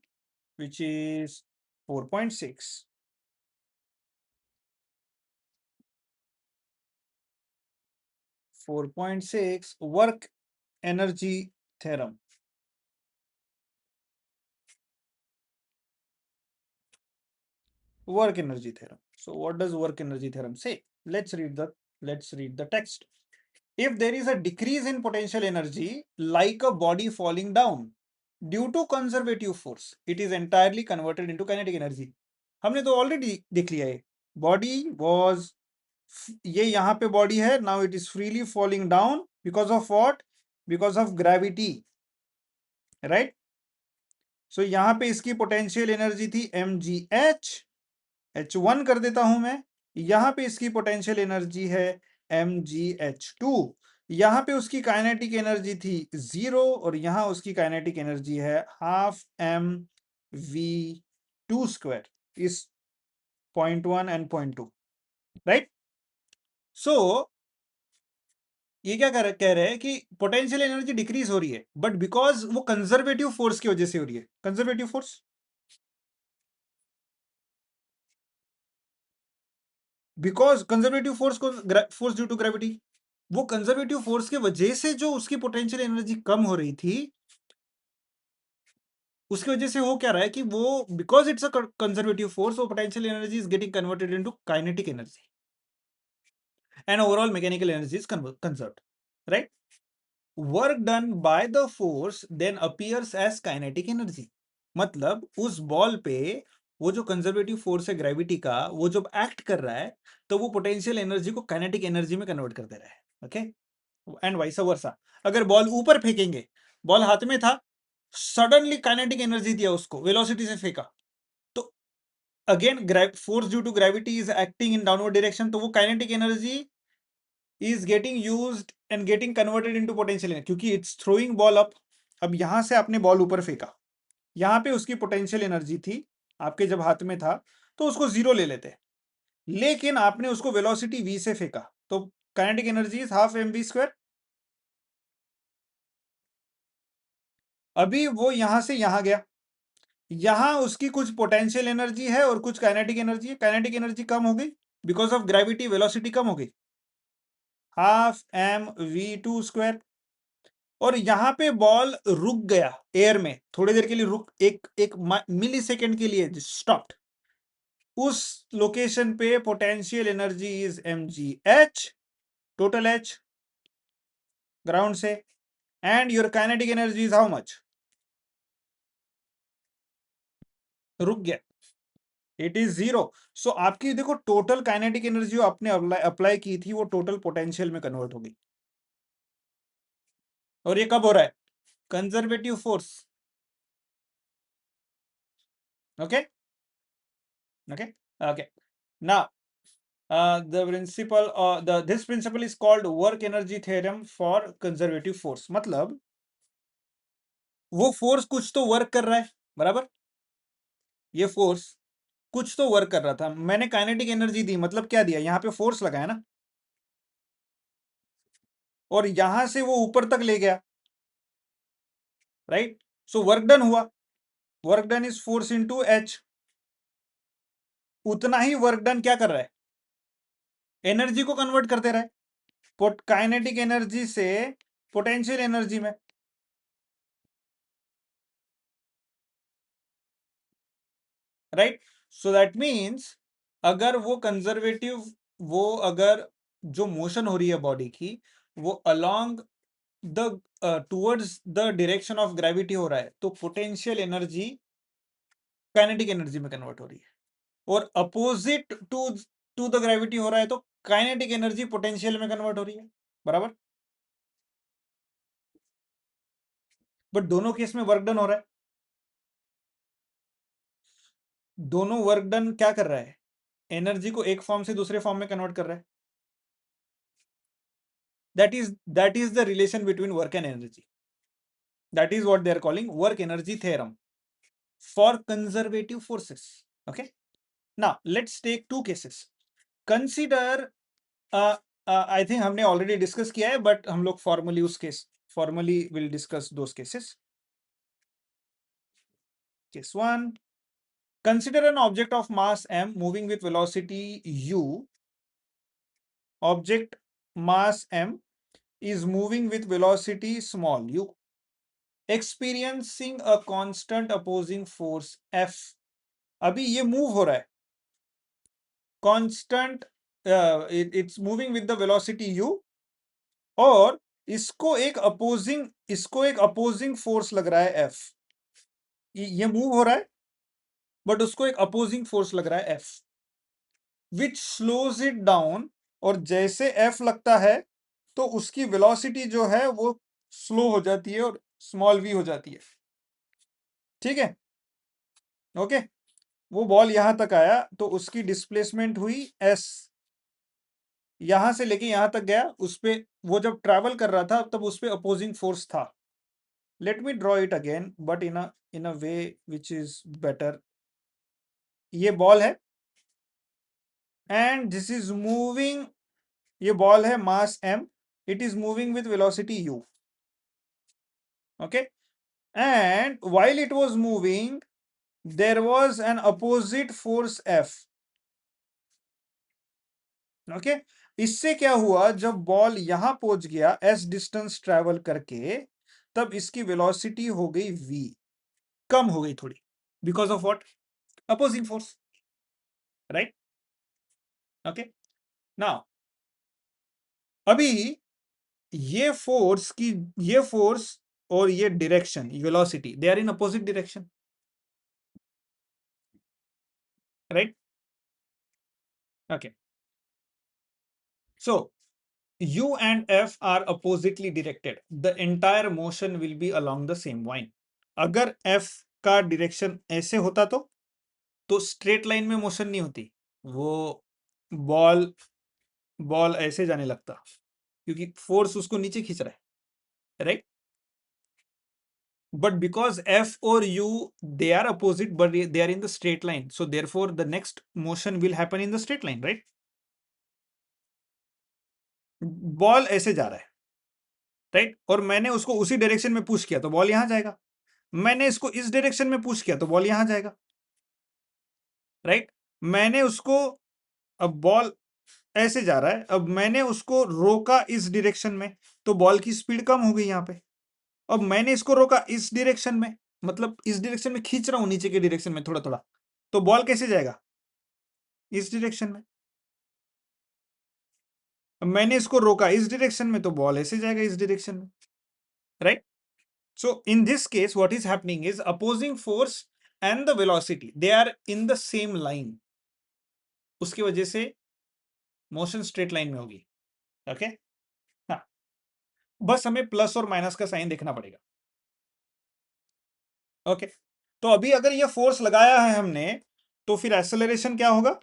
which is 4.6. 4.6 work energy theorem. Work energy theorem. So what does work energy theorem say? Let's read the text. If there is a decrease in potential energy, like a body falling down, due to conservative force, it is entirely converted into kinetic energy. हमने तो ऑलरेडी देख लिया है, बॉडी वॉज, ये यहाँ पे बॉडी है, now it is freely falling down because of what? Because of gravity, right? So यहाँ पे इसकी पोटेंशियल एनर्जी थी mgh, h1 कर देता हूं मैं। यहाँ पे इसकी पोटेंशियल एनर्जी है mgh2, यहाँ पे उसकी काइनेटिक एनर्जी थी 0 और यहाँ उसकी काइनेटिक एनर्जी है हाफ mv2 स्क्वायर, इस 0.1 एंड 0.2, राइट? सो ये क्या कह रहे हैं कि पोटेंशियल एनर्जी डिक्रीज हो रही है, बट बिकॉज वो कंजर्वेटिव फोर्स की वजह से हो रही है। Conservative force, because conservative force को फोर्स ड्यू टू ग्रेविटी, वो कंजर्वेटिव फोर्स के वजह से जो उसकी पोटेंशियल एनर्जी कम हो रही थी, उसकी वजह से हो क्या रहा है कि वो because it's a conservative force, वो potential energy is getting converted into kinetic energy and overall mechanical energy is conserved, right? Work done by the force then appears as kinetic energy. मतलब उस बॉल पे वो जो कंजर्वेटिव फोर्स है ग्रेविटी का, वो जब एक्ट कर रहा है तो वो पोटेंशियल एनर्जी को काइनेटिक एनर्जी में कन्वर्ट कर दे रहा है, ओके? एंड वाइस वर्सा, अगर बॉल ऊपर फेंकेंगे, बॉल हाथ में था, सडनली काइनेटिक एनर्जी दिया उसको, वेलोसिटी से फेंका, तो again force due to gravity is acting in downward direction, तो वो kinetic energy is getting used and getting converted into potential energy, क्योंकि इट्स थ्रोइंग बॉल अप। अब यहां से आपने बॉल ऊपर फेंका, यहाँ पे उसकी पोटेंशियल एनर्जी थी, आपके जब हाथ में था तो उसको 0 ले लेते, लेकिन आपने उसको वेलोसिटी v से फेंका, तो kinetic energy is half mv square. अभी वो यहां से यहां गया, यहां उसकी कुछ पोटेंशियल एनर्जी है और कुछ काइनेटिक एनर्जी है, काइनेटिक एनर्जी कम हो गई बिकॉज ऑफ ग्रेविटी, वेलोसिटी कम हो गई, हाफ mv2 स्क्वायर। और यहां पे बॉल रुक गया एयर में, थोड़ी देर के लिए रुक, एक मिली सेकेंड के लिए स्टॉप्ड, उस लोकेशन पे potential energy is mgh, total h, ground से, and your kinetic energy is how much, रुक गया, इट इज 0। सो आपकी देखो टोटल काइनेटिक एनर्जी जो आपने अप्लाई की थी वो टोटल पोटेंशियल में कन्वर्ट हो गई। और ये कब हो रहा है? Conservative force. Okay okay okay. Now the principle this principle is called work energy theorem for conservative force। मतलब वो फोर्स कुछ तो वर्क कर रहा है, बराबर, ये फोर्स कुछ तो वर्क कर रहा था, मैंने काइनेटिक एनर्जी दी, मतलब क्या दिया, यहां पे फोर्स लगाया ना, और यहां से वो ऊपर तक ले गया, राइट। सो वर्क डन हुआ, work done is force into H. उतना ही वर्क डन क्या कर रहा है, एनर्जी को कन्वर्ट करते रहे, काइनेटिक एनर्जी से पोटेंशियल एनर्जी में, राइट। सो दैट मीन्स अगर वो कंजर्वेटिव, वो अगर जो मोशन हो रही है बॉडी की वो along the towards the direction of gravity हो रहा है, तो पोटेंशियल एनर्जी काइनेटिक एनर्जी में कन्वर्ट हो रही है, और opposite to to the gravity हो रहा है तो काइनेटिक एनर्जी पोटेंशियल में कन्वर्ट हो रही है, बराबर। बट दोनों केस में वर्क डन हो रहा है, दोनों वर्क डन क्या कर रहा है, एनर्जी को एक फॉर्म से दूसरे फॉर्म में कन्वर्ट कर रहा है। That is the relation between work and energy. That is what they are calling work energy theorem for conservative forces. Okay. Now let's take two cases. Consider I think हमने already discuss किया है, but हम लोग formally will discuss those cases. Case 1. Consider an object of mass m moving with velocity u. Object mass m is moving with velocity small u, experiencing a constant opposing force F। अभी ये मूव हो रहा है, constant, it's moving with the velocity u, और इसको एक अपोजिंग फोर्स लग रहा है F। ये मूव हो रहा है बट उसको एक अपोजिंग फोर्स लग रहा है F, which slows it down. और जैसे F लगता है तो उसकी वेलोसिटी जो है वो स्लो हो जाती है और स्मॉल v हो जाती है, ठीक है। ओके, वो बॉल यहां तक आया तो उसकी डिस्प्लेसमेंट हुई s, यहां से लेके यहां तक गया, उस पे वो जब ट्रैवल कर रहा था तब उस पे अपोजिंग फोर्स था। Let me draw it again but in a way which is better. ये बॉल है एंड दिस इज मूविंग, ये बॉल है mass m, it is moving with velocity u। Okay, and while it was moving there was an opposite force F। Okay, इससे क्या हुआ, जब बॉल यहां पहुंच गया s डिस्टेंस ट्रेवल करके, तब इसकी वेलोसिटी हो गई v, कम हो गई थोड़ी, because of what, opposing force, right. Okay, now अभी ये फोर्स और ये direction velocity, they are in opposite direction, right. Okay, so u and f are oppositely directed, the entire motion will be along the same line। अगर f का डायरेक्शन ऐसे होता तो स्ट्रेट लाइन में मोशन नहीं होती, वो बॉल बॉल ऐसे जाने लगता, क्योंकि फोर्स उसको नीचे खींच रहा है, राइट। बट बिकॉज एफ और U they are opposite but they are in the straight line, so therefore the next motion will happen in the straight line, right. Ball ऐसे जा रहा है, राइट, और मैंने उसको उसी डायरेक्शन में पुश किया तो बॉल यहां जाएगा, मैंने इसको इस डायरेक्शन में पुश किया तो बॉल यहां जाएगा, राइट। मैंने उसको, अब बॉल ऐसे जा रहा है, अब मैंने उसको रोका इस डायरेक्शन में तो बॉल की स्पीड कम हो गई यहां पे। अब मैंने इसको रोका इस डायरेक्शन में, मतलब इस डायरेक्शन में खींच रहा हूं नीचे के डायरेक्शन में थोड़ा थोड़ा, तो बॉल कैसे जाएगा, इस डायरेक्शन में। मैंने इसको रोका इस डायरेक्शन में, तो बॉल ऐसे जाएगा इस डायरेक्शन में, right? So in this case what is happening is opposing force and the velocity they are in the same line, उसकी वजह से मोशन स्ट्रेट लाइन में होगी। ओके, हाँ, बस हमें प्लस और माइनस का साइन देखना पड़ेगा। ओके, तो अभी अगर ये फोर्स लगाया है हमने, तो फिर एक्सेलरेशन क्या होगा?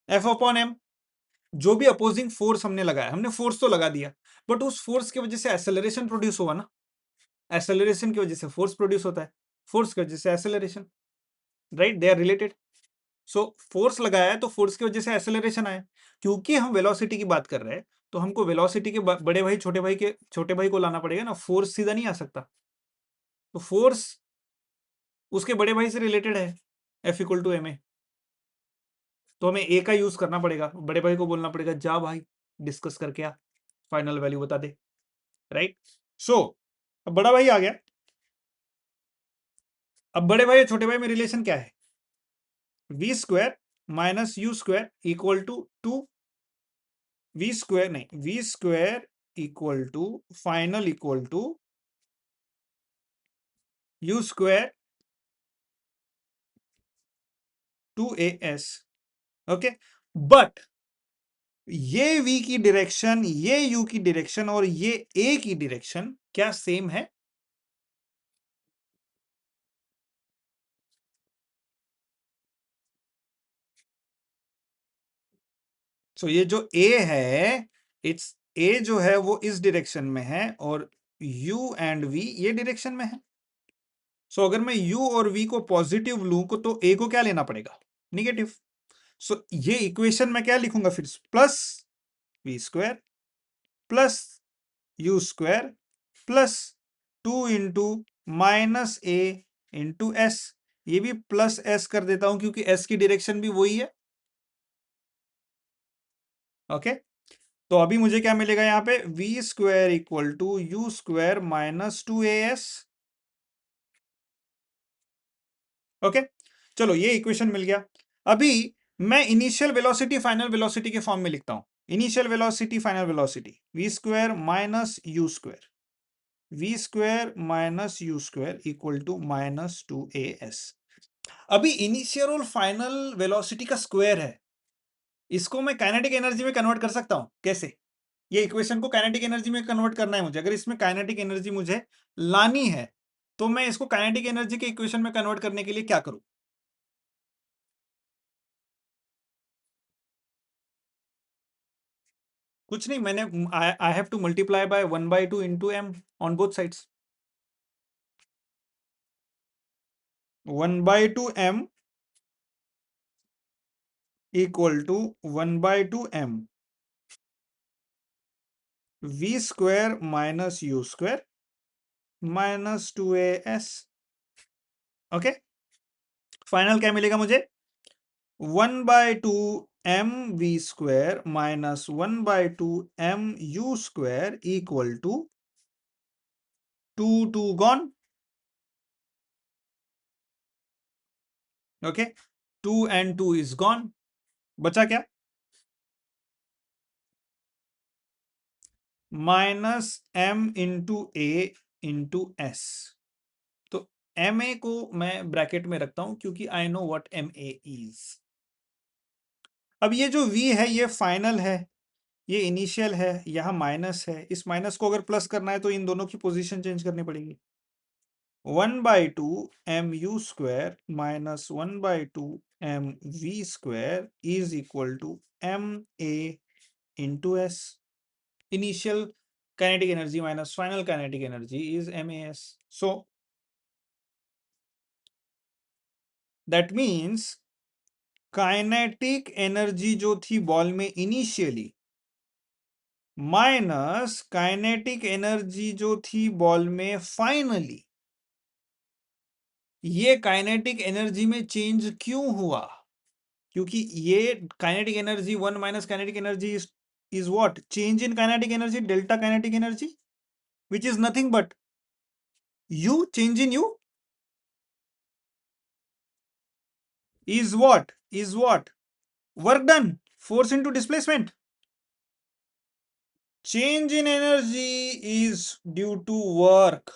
F upon M. जो भी अपोजिंग फोर्स हमने लगाया, हमने फोर्स तो लगा दिया, बट उस फोर्स की वजह से एक्सेलरेशन प्रोड्यूस हुआ ना। एक्सेलरेशन की वजह से फोर्स प्रोड्यूस होता है, फोर्स की वजह से acceleration, right? They are related. So force लगाया है तो फोर्स की वजह से एक्सेलरेशन आया। क्योंकि हम वेलोसिटी की बात कर रहे हैं, तो हमको वेलोसिटी के बड़े भाई छोटे भाई को लाना पड़ेगा ना, फोर्स सीधा नहीं आ सकता। तो फोर्स उसके बड़े भाई से रिलेटेड है, F equal to M A. तो हमें ए का यूज करना पड़ेगा, बड़े भाई को बोलना पड़ेगा जा भाई डिस्कस करके आ, फाइनल वैल्यू बता दे, राइट? सो अब बड़ा भाई आ गया। अब बड़े भाई और छोटे भाई में रिलेशन क्या है? V square minus you square equal to two v square, नहीं, v square equal to final equal to you square two a s. Okay, but ये v की डायरेक्शन, ये u की डायरेक्शन और ये a की डायरेक्शन क्या सेम है? सो ये जो a है, इट्स a जो है वो इस डायरेक्शन में है और u एंड v ये डायरेक्शन में है। सो अगर मैं u और v को पॉजिटिव लूं तो a को क्या लेना पड़ेगा? निगेटिव। सो ये इक्वेशन में क्या लिखूंगा फिर? Plus V square plus U square plus 2 into minus A into S. ये भी प्लस एस कर देता हूं क्योंकि एस की डायरेक्शन भी वही है। ओके, तो अभी मुझे क्या मिलेगा यहां पे? V square equal to you square minus 2as। Okay, चलो ये इक्वेशन मिल गया। अभी मैं इनिशियल वेलोसिटी फाइनल वेलोसिटी के फॉर्म में लिखता हूं। Initial velocity final velocity V square minus you square, V square minus you square equal to minus 2as। अभी इनिशियल और फाइनल वेलोसिटी का स्क्वायर है, इसको मैं काइनेटिक एनर्जी में कन्वर्ट कर सकता हूं। कैसे? ये इक्वेशन को काइनेटिक एनर्जी में कन्वर्ट करना है मुझे। अगर इसमें काइनेटिक एनर्जी मुझे लानी है, तो मैं इसको काइनेटिक एनर्जी के इक्वेशन में कन्वर्ट करने के लिए क्या करूं? कुछ नहीं, मैंने I have to multiply by 1/2 into M on both sides. 1/2 M equal to 1/2 M V square minus you square minus 2as। Okay, final क्या मिलेगा मुझे? 1/2 M V square minus 1/2 M U square equal to 2 gone. Okay, 2 and 2 is gone. बचा क्या? Minus M into A into S. तो एम ए को मैं ब्रैकेट में रखता हूं क्योंकि I know what M A is. अब ये जो v है ये फाइनल है, ये इनिशियल है, यहां माइनस है। इस माइनस को अगर प्लस करना है तो इन दोनों की पोजीशन चेंज करनी पड़ेगी। 1/2 M U square minus 1/2 M V square is equal to M A into S. Initial kinetic energy minus final kinetic energy is M A S. So that means kinetic energy जो थी बॉल में इनिशियली माइनस काइनेटिक एनर्जी जो थी बॉल में फाइनली, ये काइनेटिक एनर्जी में चेंज क्यों हुआ? क्योंकि ये kinetic energy 1 minus kinetic energy is what? Change in kinetic energy, delta kinetic energy, which is nothing but u, change in u। is what? Is what? Work done. Force into displacement. Change in energy is due to work.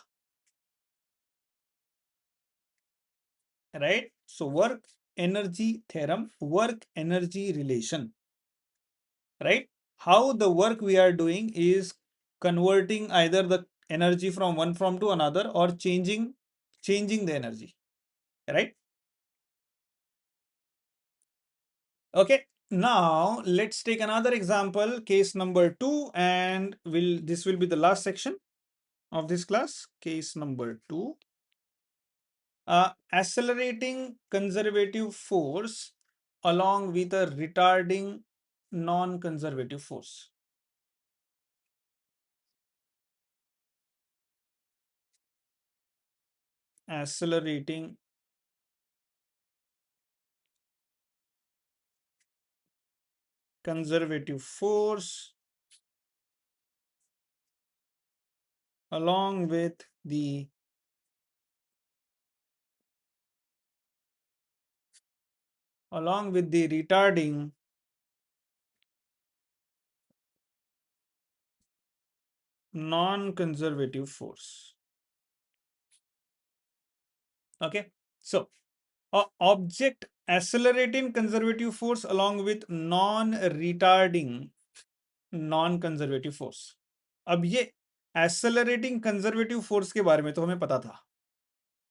Right? So work energy theorem, work energy relation. Right? How the work we are doing is converting either the energy from one form to another or changing the energy. Right? Okay. Now let's take another example, case number 2, and this will be the last section of this class. Case number 2. Accelerating conservative force along with a retarding non-conservative force. Accelerating conservative force along with the retarding non-conservative force. Okay, so object accelerating conservative force along with non-retarding non-conservative force. अब ये एक्सेलरेटिंग कंजर्वेटिव फोर्स के बारे में तो हमें पता था.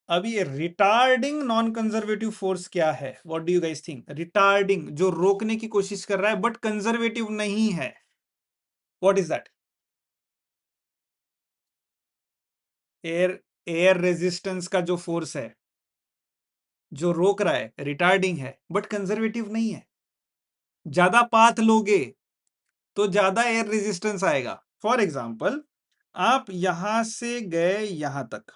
अब ये रिटार्डिंग नॉन कंजर्वेटिव फोर्स क्या है? What do you guys think? Retarding, जो रोकने की कोशिश कर रहा है बट कंजर्वेटिव नहीं है. What is that? Air resistance का जो फोर्स है, जो रोक रहा है, रिटार्डिंग है बट कंजर्वेटिव नहीं है. ज्यादा पाथ लोगे तो ज्यादा एयर रेजिस्टेंस आएगा. फॉर एग्जाम्पल, आप यहां से गए यहां तक,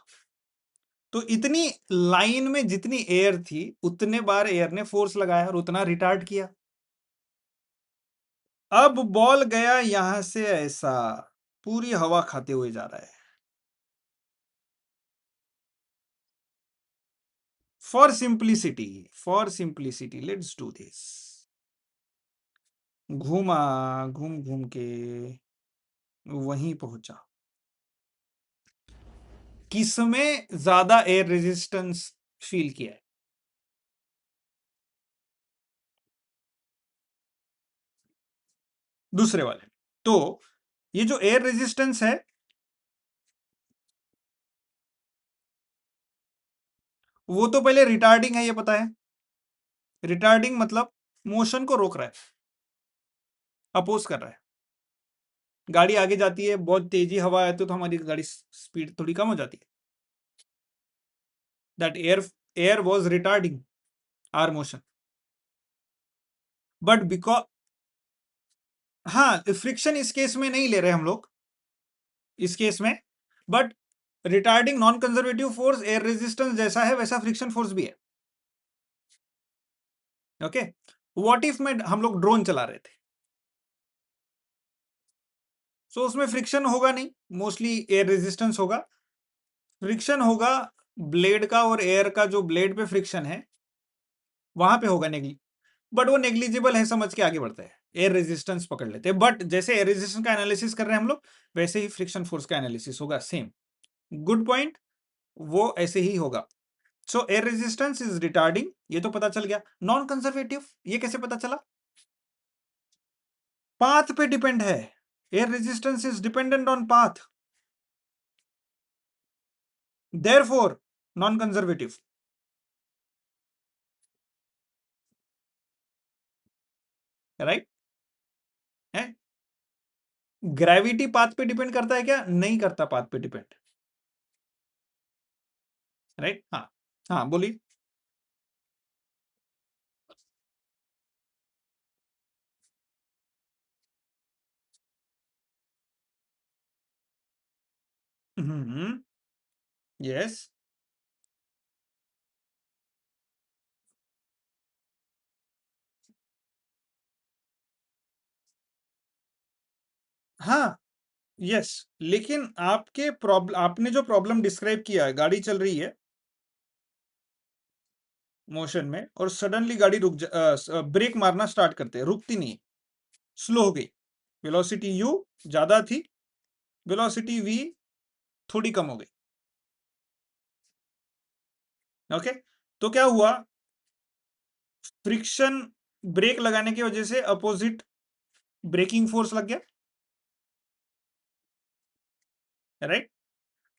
तो इतनी लाइन में जितनी एयर थी उतने बार एयर ने फोर्स लगाया और उतना रिटार्ड किया. अब बॉल गया यहां से ऐसा, पूरी हवा खाते हुए जा रहा है. For simplicity let's do this. घूमा, घूम घूम के वहीं पहुंचा. किसमें ज्यादा एयर रेजिस्टेंस फील किया है? दूसरे वाले. तो ये जो एयर रेजिस्टेंस है वो तो पहले रिटार्डिंग है, ये पता है. रिटार्डिंग मतलब मोशन को रोक रहा है, अपोज कर रहा है. गाड़ी आगे जाती है, बहुत तेजी हवा है तो हमारी गाड़ी स्पीड थोड़ी कम हो जाती है. That air was retarding our motion. But because, हाँ, फ्रिक्शन इस केस में नहीं ले रहे हम लोग, इस केस में. But retarding non conservative force air resistance जैसा है वैसा फ्रिक्शन फोर्स भी है. ओके. व्हाट इफ में हम लोग ड्रोन चला रहे थे, सो उसमें फ्रिक्शन होगा नहीं, मोस्टली एयर रेजिस्टेंस होगा. फ्रिक्शन होगा ब्लेड का और एयर का, जो ब्लेड पे फ्रिक्शन है वहां पे होगा बट वो नेग्लिजिबल है समझ के आगे बढ़ते हैं, एयर रेजिस्टेंस पकड़ लेते हैं. बट जैसे एयर रेजिस्टेंस का एनालिसिस कर रहे हैं हम लोग, वैसे ही फ्रिक्शन फोर्स का एनालिसिस होगा. सेम, गुड पॉइंट, वो ऐसे ही होगा. सो एयर रेजिस्टेंस इज रिटार्डिंग, ये तो पता चल गया. नॉन कंजर्वेटिव, ये कैसे पता चला? पाथ पे डिपेंड है. Air resistance is dependent on path, therefore non conservative. Right है. ग्रेविटी पाथ पे डिपेंड करता है क्या? नहीं करता पाथ पे डिपेंड. राइट. हाँ हाँ, बोलिए. यस. हाँ, यस. लेकिन आपके प्रॉब्लम, आपने जो प्रॉब्लम डिस्क्राइब किया है, गाड़ी चल रही है, मोशन में और सडनली गाड़ी ब्रेक मारना स्टार्ट करते हैं, रुकती नहीं, स्लो हो गई, वेलोसिटी u ज्यादा थी, वेलोसिटी v थोड़ी कम हो गई। ओके, तो क्या हुआ, फ्रिक्शन ब्रेक लगाने की वजह से अपोजिट ब्रेकिंग फोर्स लग गया, राइट।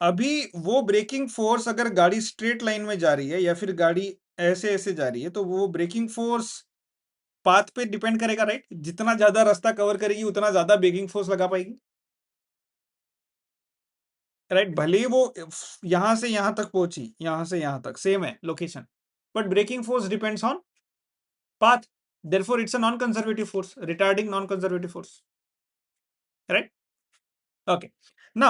अभी वो ब्रेकिंग फोर्स अगर गाड़ी स्ट्रेट लाइन में जा रही है या फिर गाड़ी ऐसे ऐसे जा रही है, तो वो ब्रेकिंग फोर्स पाथ पे डिपेंड करेगा, राइट। जितना ज्यादा रास्ता कवर करेगी उतना ज्यादा ब्रेकिंग फोर्स लगा पाएगी, राइट। भले ही वो यहां से यहां तक पहुंची, यहां से यहां तक सेम है location, but braking force depends on path, therefore it's a non-conservative force, retarding non-conservative force, right? Okay, now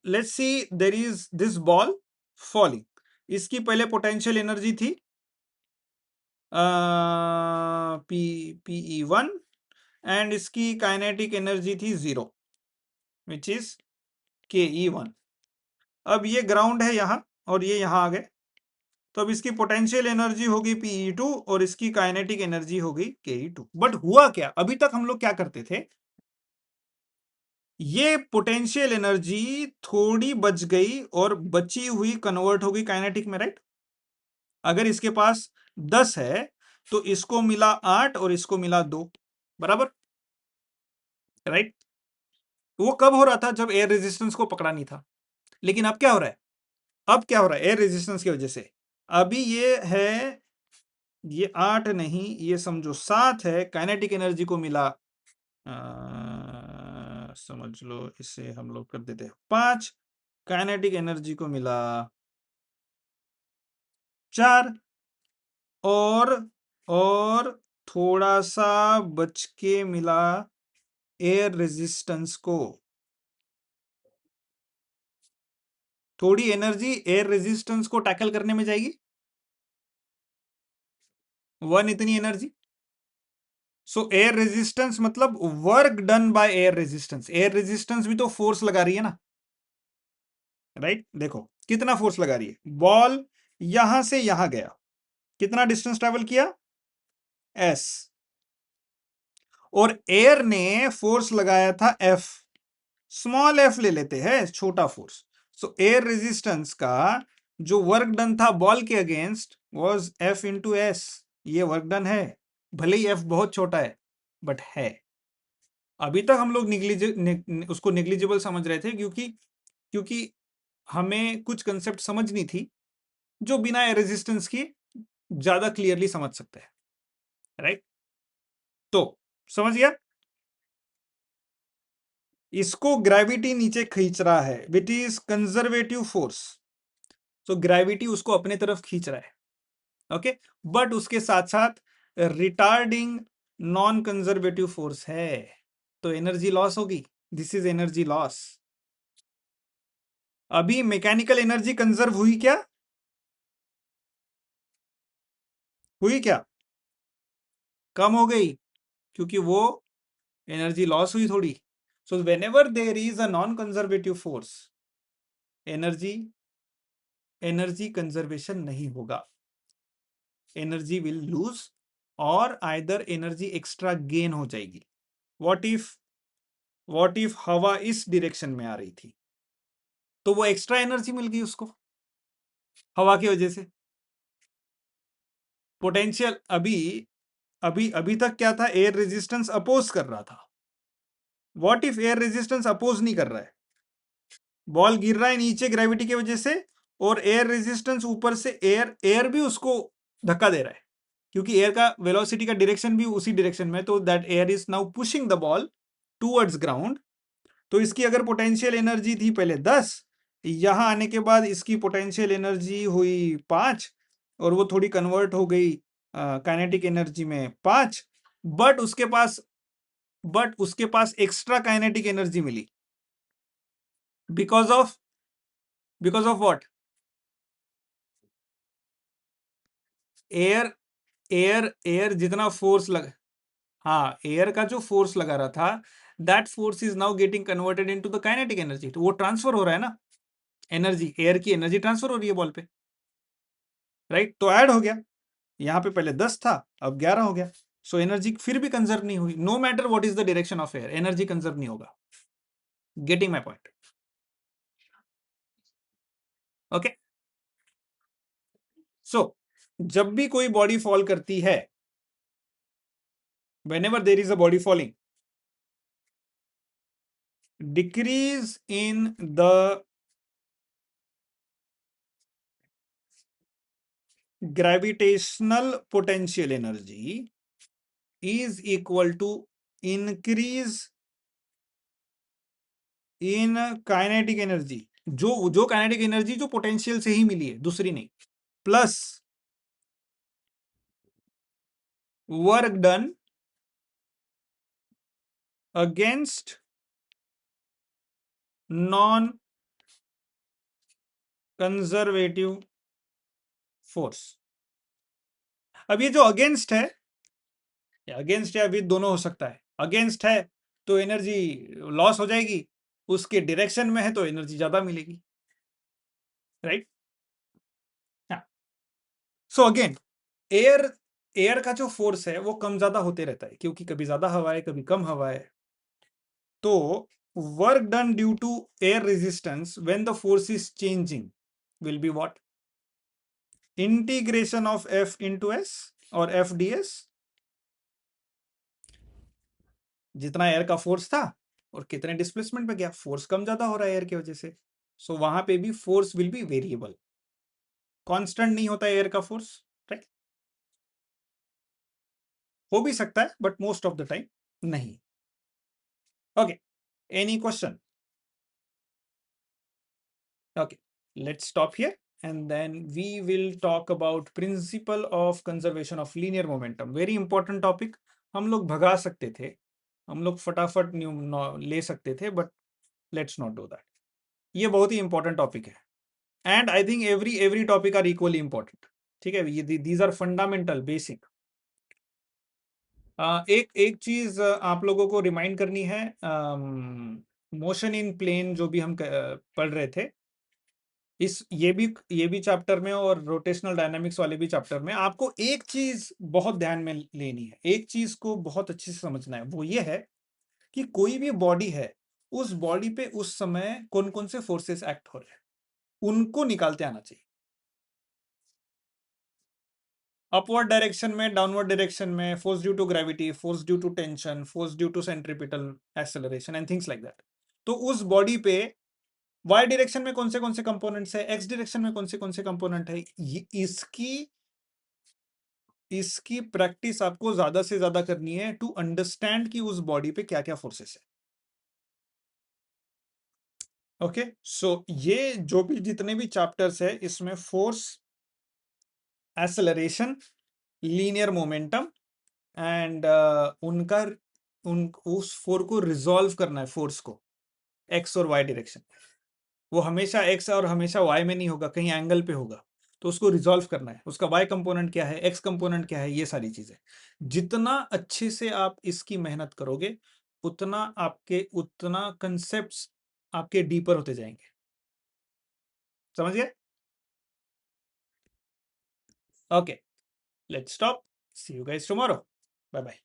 let's see, there is this ball falling, इसकी पहले पोटेंशियल एनर्जी थी PE1 एंड इसकी काइनेटिक एनर्जी थी 0 विच इज KE1। अब ये ग्राउंड है यहां और ये यहां आ गए, तो अब इसकी पोटेंशियल एनर्जी होगी PE2 और इसकी काइनेटिक एनर्जी होगी KE2। बट हुआ क्या, अभी तक हम लोग क्या करते थे, ये पोटेंशियल एनर्जी थोड़ी बच गई और बची हुई कन्वर्ट होगी काइनेटिक में, राइट। अगर इसके पास 10 है तो इसको मिला 8 और इसको मिला 2, बराबर, राइट। वो कब हो रहा था, जब एयर रेजिस्टेंस को पकड़ा नहीं था। लेकिन अब क्या हो रहा है, अब क्या हो रहा है, एयर रेजिस्टेंस की वजह से अभी ये है, ये 8 नहीं, ये समझो 7 है, काइनेटिक एनर्जी को मिला समझ लो इसे हम लोग कर देते हैं 5, काइनेटिक एनर्जी को मिला 4, और थोड़ा सा बच के मिला एयर रेजिस्टेंस को, थोड़ी एनर्जी एयर रेजिस्टेंस को टैकल करने में जाएगी, 1 इतनी एनर्जी। सो एयर रेजिस्टेंस मतलब work done by air resistance, air resistance भी तो फोर्स लगा रही है ना, राइट। देखो कितना फोर्स लगा रही है, बॉल यहां से यहां गया, कितना डिस्टेंस ट्रेवल किया s, और एयर ने फोर्स लगाया था F, स्मॉल f ले लेते हैं, छोटा फोर्स। सो एयर रेजिस्टेंस का जो वर्क डन था बॉल के against was F into S, ये वर्क डन है, भले ही F बहुत छोटा है बट है। अभी तक हम लोग उसको नेग्लिजिबल समझ रहे थे, क्योंकि हमें कुछ कंसेप्ट समझ नहीं थी जो बिना एयर रेजिस्टेंस की ज्यादा क्लियरली समझ सकते हैं, राइट। तो समझ गया, इसको ग्रेविटी नीचे खींच रहा है, विच इज कंजर्वेटिव फोर्स। तो ग्रेविटी उसको अपने तरफ खींच रहा है, ओके, बट उसके साथ साथ रिटार्डिंग नॉन कंजर्वेटिव फोर्स है, तो एनर्जी लॉस होगी, दिस इज एनर्जी लॉस। अभी मैकेनिकल एनर्जी कंजर्व हुई क्या, हुई क्या, कम हो गई, क्योंकि वो एनर्जी लॉस हुई थोड़ी। So whenever there is a non conservative force, energy energy conservation नहीं होगा, एनर्जी विल लूज, और आइदर एनर्जी एक्स्ट्रा गेन हो जाएगी। व्हाट इफ हवा इस डायरेक्शन में आ रही थी, तो वो एक्स्ट्रा एनर्जी मिल गई उसको हवा की वजह से। पोटेंशियल अभी अभी अभी तक क्या था, एयर रेजिस्टेंस अपोज कर रहा था। What if air resistance oppose नहीं कर रहा है, बॉल गिर रहा है नीचे ग्रेविटी की वजह से, और एयर रेजिस्टेंस ऊपर से, एयर भी उसको धक्का दे रहा है, क्योंकि एयर का वेलोसिटी का डायरेक्शन भी उसी डायरेक्शन में, तो that air is now pushing the ball towards ground. तो इसकी अगर पोटेंशियल एनर्जी थी पहले 10, यहां आने के बाद इसकी पोटेंशियल एनर्जी हुई 5, और वो थोड़ी कन्वर्ट हो गई काइनेटिक एनर्जी में 5, बट उसके पास एक्स्ट्रा काइनेटिक एनर्जी मिली, because of what, air air जितना फोर्स लग, हाँ, एयर का जो फोर्स लगा रहा था, that force is now getting converted into the kinetic energy, तो वो ट्रांसफर हो रहा है ना, एनर्जी, एयर की एनर्जी ट्रांसफर हो रही है बॉल पे। राइट? तो ऐड हो गया, यहाँ पे पहले 10 था, अब 11 हो गया, सो एनर्जी फिर भी कंजर्व नहीं हुई। No matter what is the direction of air, energy conserve नहीं होगा। Getting my point? Okay, so जब भी कोई बॉडी फॉल करती है, whenever there is a body falling, decrease in the gravitational potential energy is equal to increase in kinetic energy, जो काइनेटिक एनर्जी जो पोटेंशियल से ही मिली है, दूसरी नहीं, plus work done against non conservative force. अब ये जो अगेंस्ट है, अगेंस्ट या विद दोनों हो सकता है। अगेंस्ट है तो एनर्जी लॉस हो जाएगी, उसके डायरेक्शन में है तो एनर्जी ज्यादा मिलेगी, right? So again, air air का जो फोर्स है वो कम ज्यादा होते रहता है, क्योंकि कभी ज्यादा हवा है कभी कम हवा है। तो work done due to air resistance when the force is changing will be what? Integration of F into S और एफ डी एस। जितना एयर का फोर्स था और कितने डिस्प्लेसमेंट पे गया, फोर्स कम ज्यादा हो रहा है एयर की वजह से, सो वहां पे भी force will be variable, constant नहीं होता एयर का फोर्स, राइट? हो भी सकता है but most of the time नहीं। Okay, any question? Okay, let's stop here and then we will talk about principle of conservation of linear momentum. Very important topic. हम लोग भगा सकते थे, हम लोग फटाफट ले सकते थे, but let's not do that. ये बहुत ही इंपॉर्टेंट टॉपिक है, and I think every topic are equally important. ठीक है, ये दीज आर फंडामेंटल बेसिक। एक एक चीज आप लोगों को रिमाइंड करनी है, मोशन इन प्लेन जो भी हम पढ़ रहे थे, इस ये भी चैप्टर में और रोटेशनल डायनामिक्स वाले भी चैप्टर में आपको एक चीज बहुत ध्यान में लेनी है, एक चीज को बहुत अच्छे से समझना है। वो ये है कि कोई भी बॉडी है, उस बॉडी पे उस समय कौन कौन से फोर्सेस एक्ट हो रहे हैं, उनको निकालते आना चाहिए। अपवर्ड डायरेक्शन में, डाउनवर्ड डायरेक्शन में, force due to gravity, force due to tension, force due to centripetal acceleration and things like that. तो उस बॉडी पे वाई डायरेक्शन में कौन से कंपोनेंट्स है, एक्स डायरेक्शन में कौन से कंपोनेंट है, इसकी प्रैक्टिस आपको ज्यादा से ज्यादा करनी है टू अंडरस्टैंड कि उस बॉडी पे क्या क्या फोर्सेस है। ओके, सो ये जो भी जितने भी चैप्टर्स है, इसमें force, acceleration, linear momentum and उस फोर्स को रिजॉल्व करना है, फोर्स को एक्स और वाई डायरेक्शन। वो हमेशा एक्स और हमेशा वाई में नहीं होगा, कहीं एंगल पे होगा, तो उसको रिजॉल्व करना है। उसका वाई कंपोनेंट क्या है, एक्स कंपोनेंट क्या है, ये सारी चीजें जितना अच्छे से आप इसकी मेहनत करोगे, उतना कंसेप्ट्स आपके डीपर होते जाएंगे। समझ गए? Okay, let's stop, see you guys tomorrow, bye bye.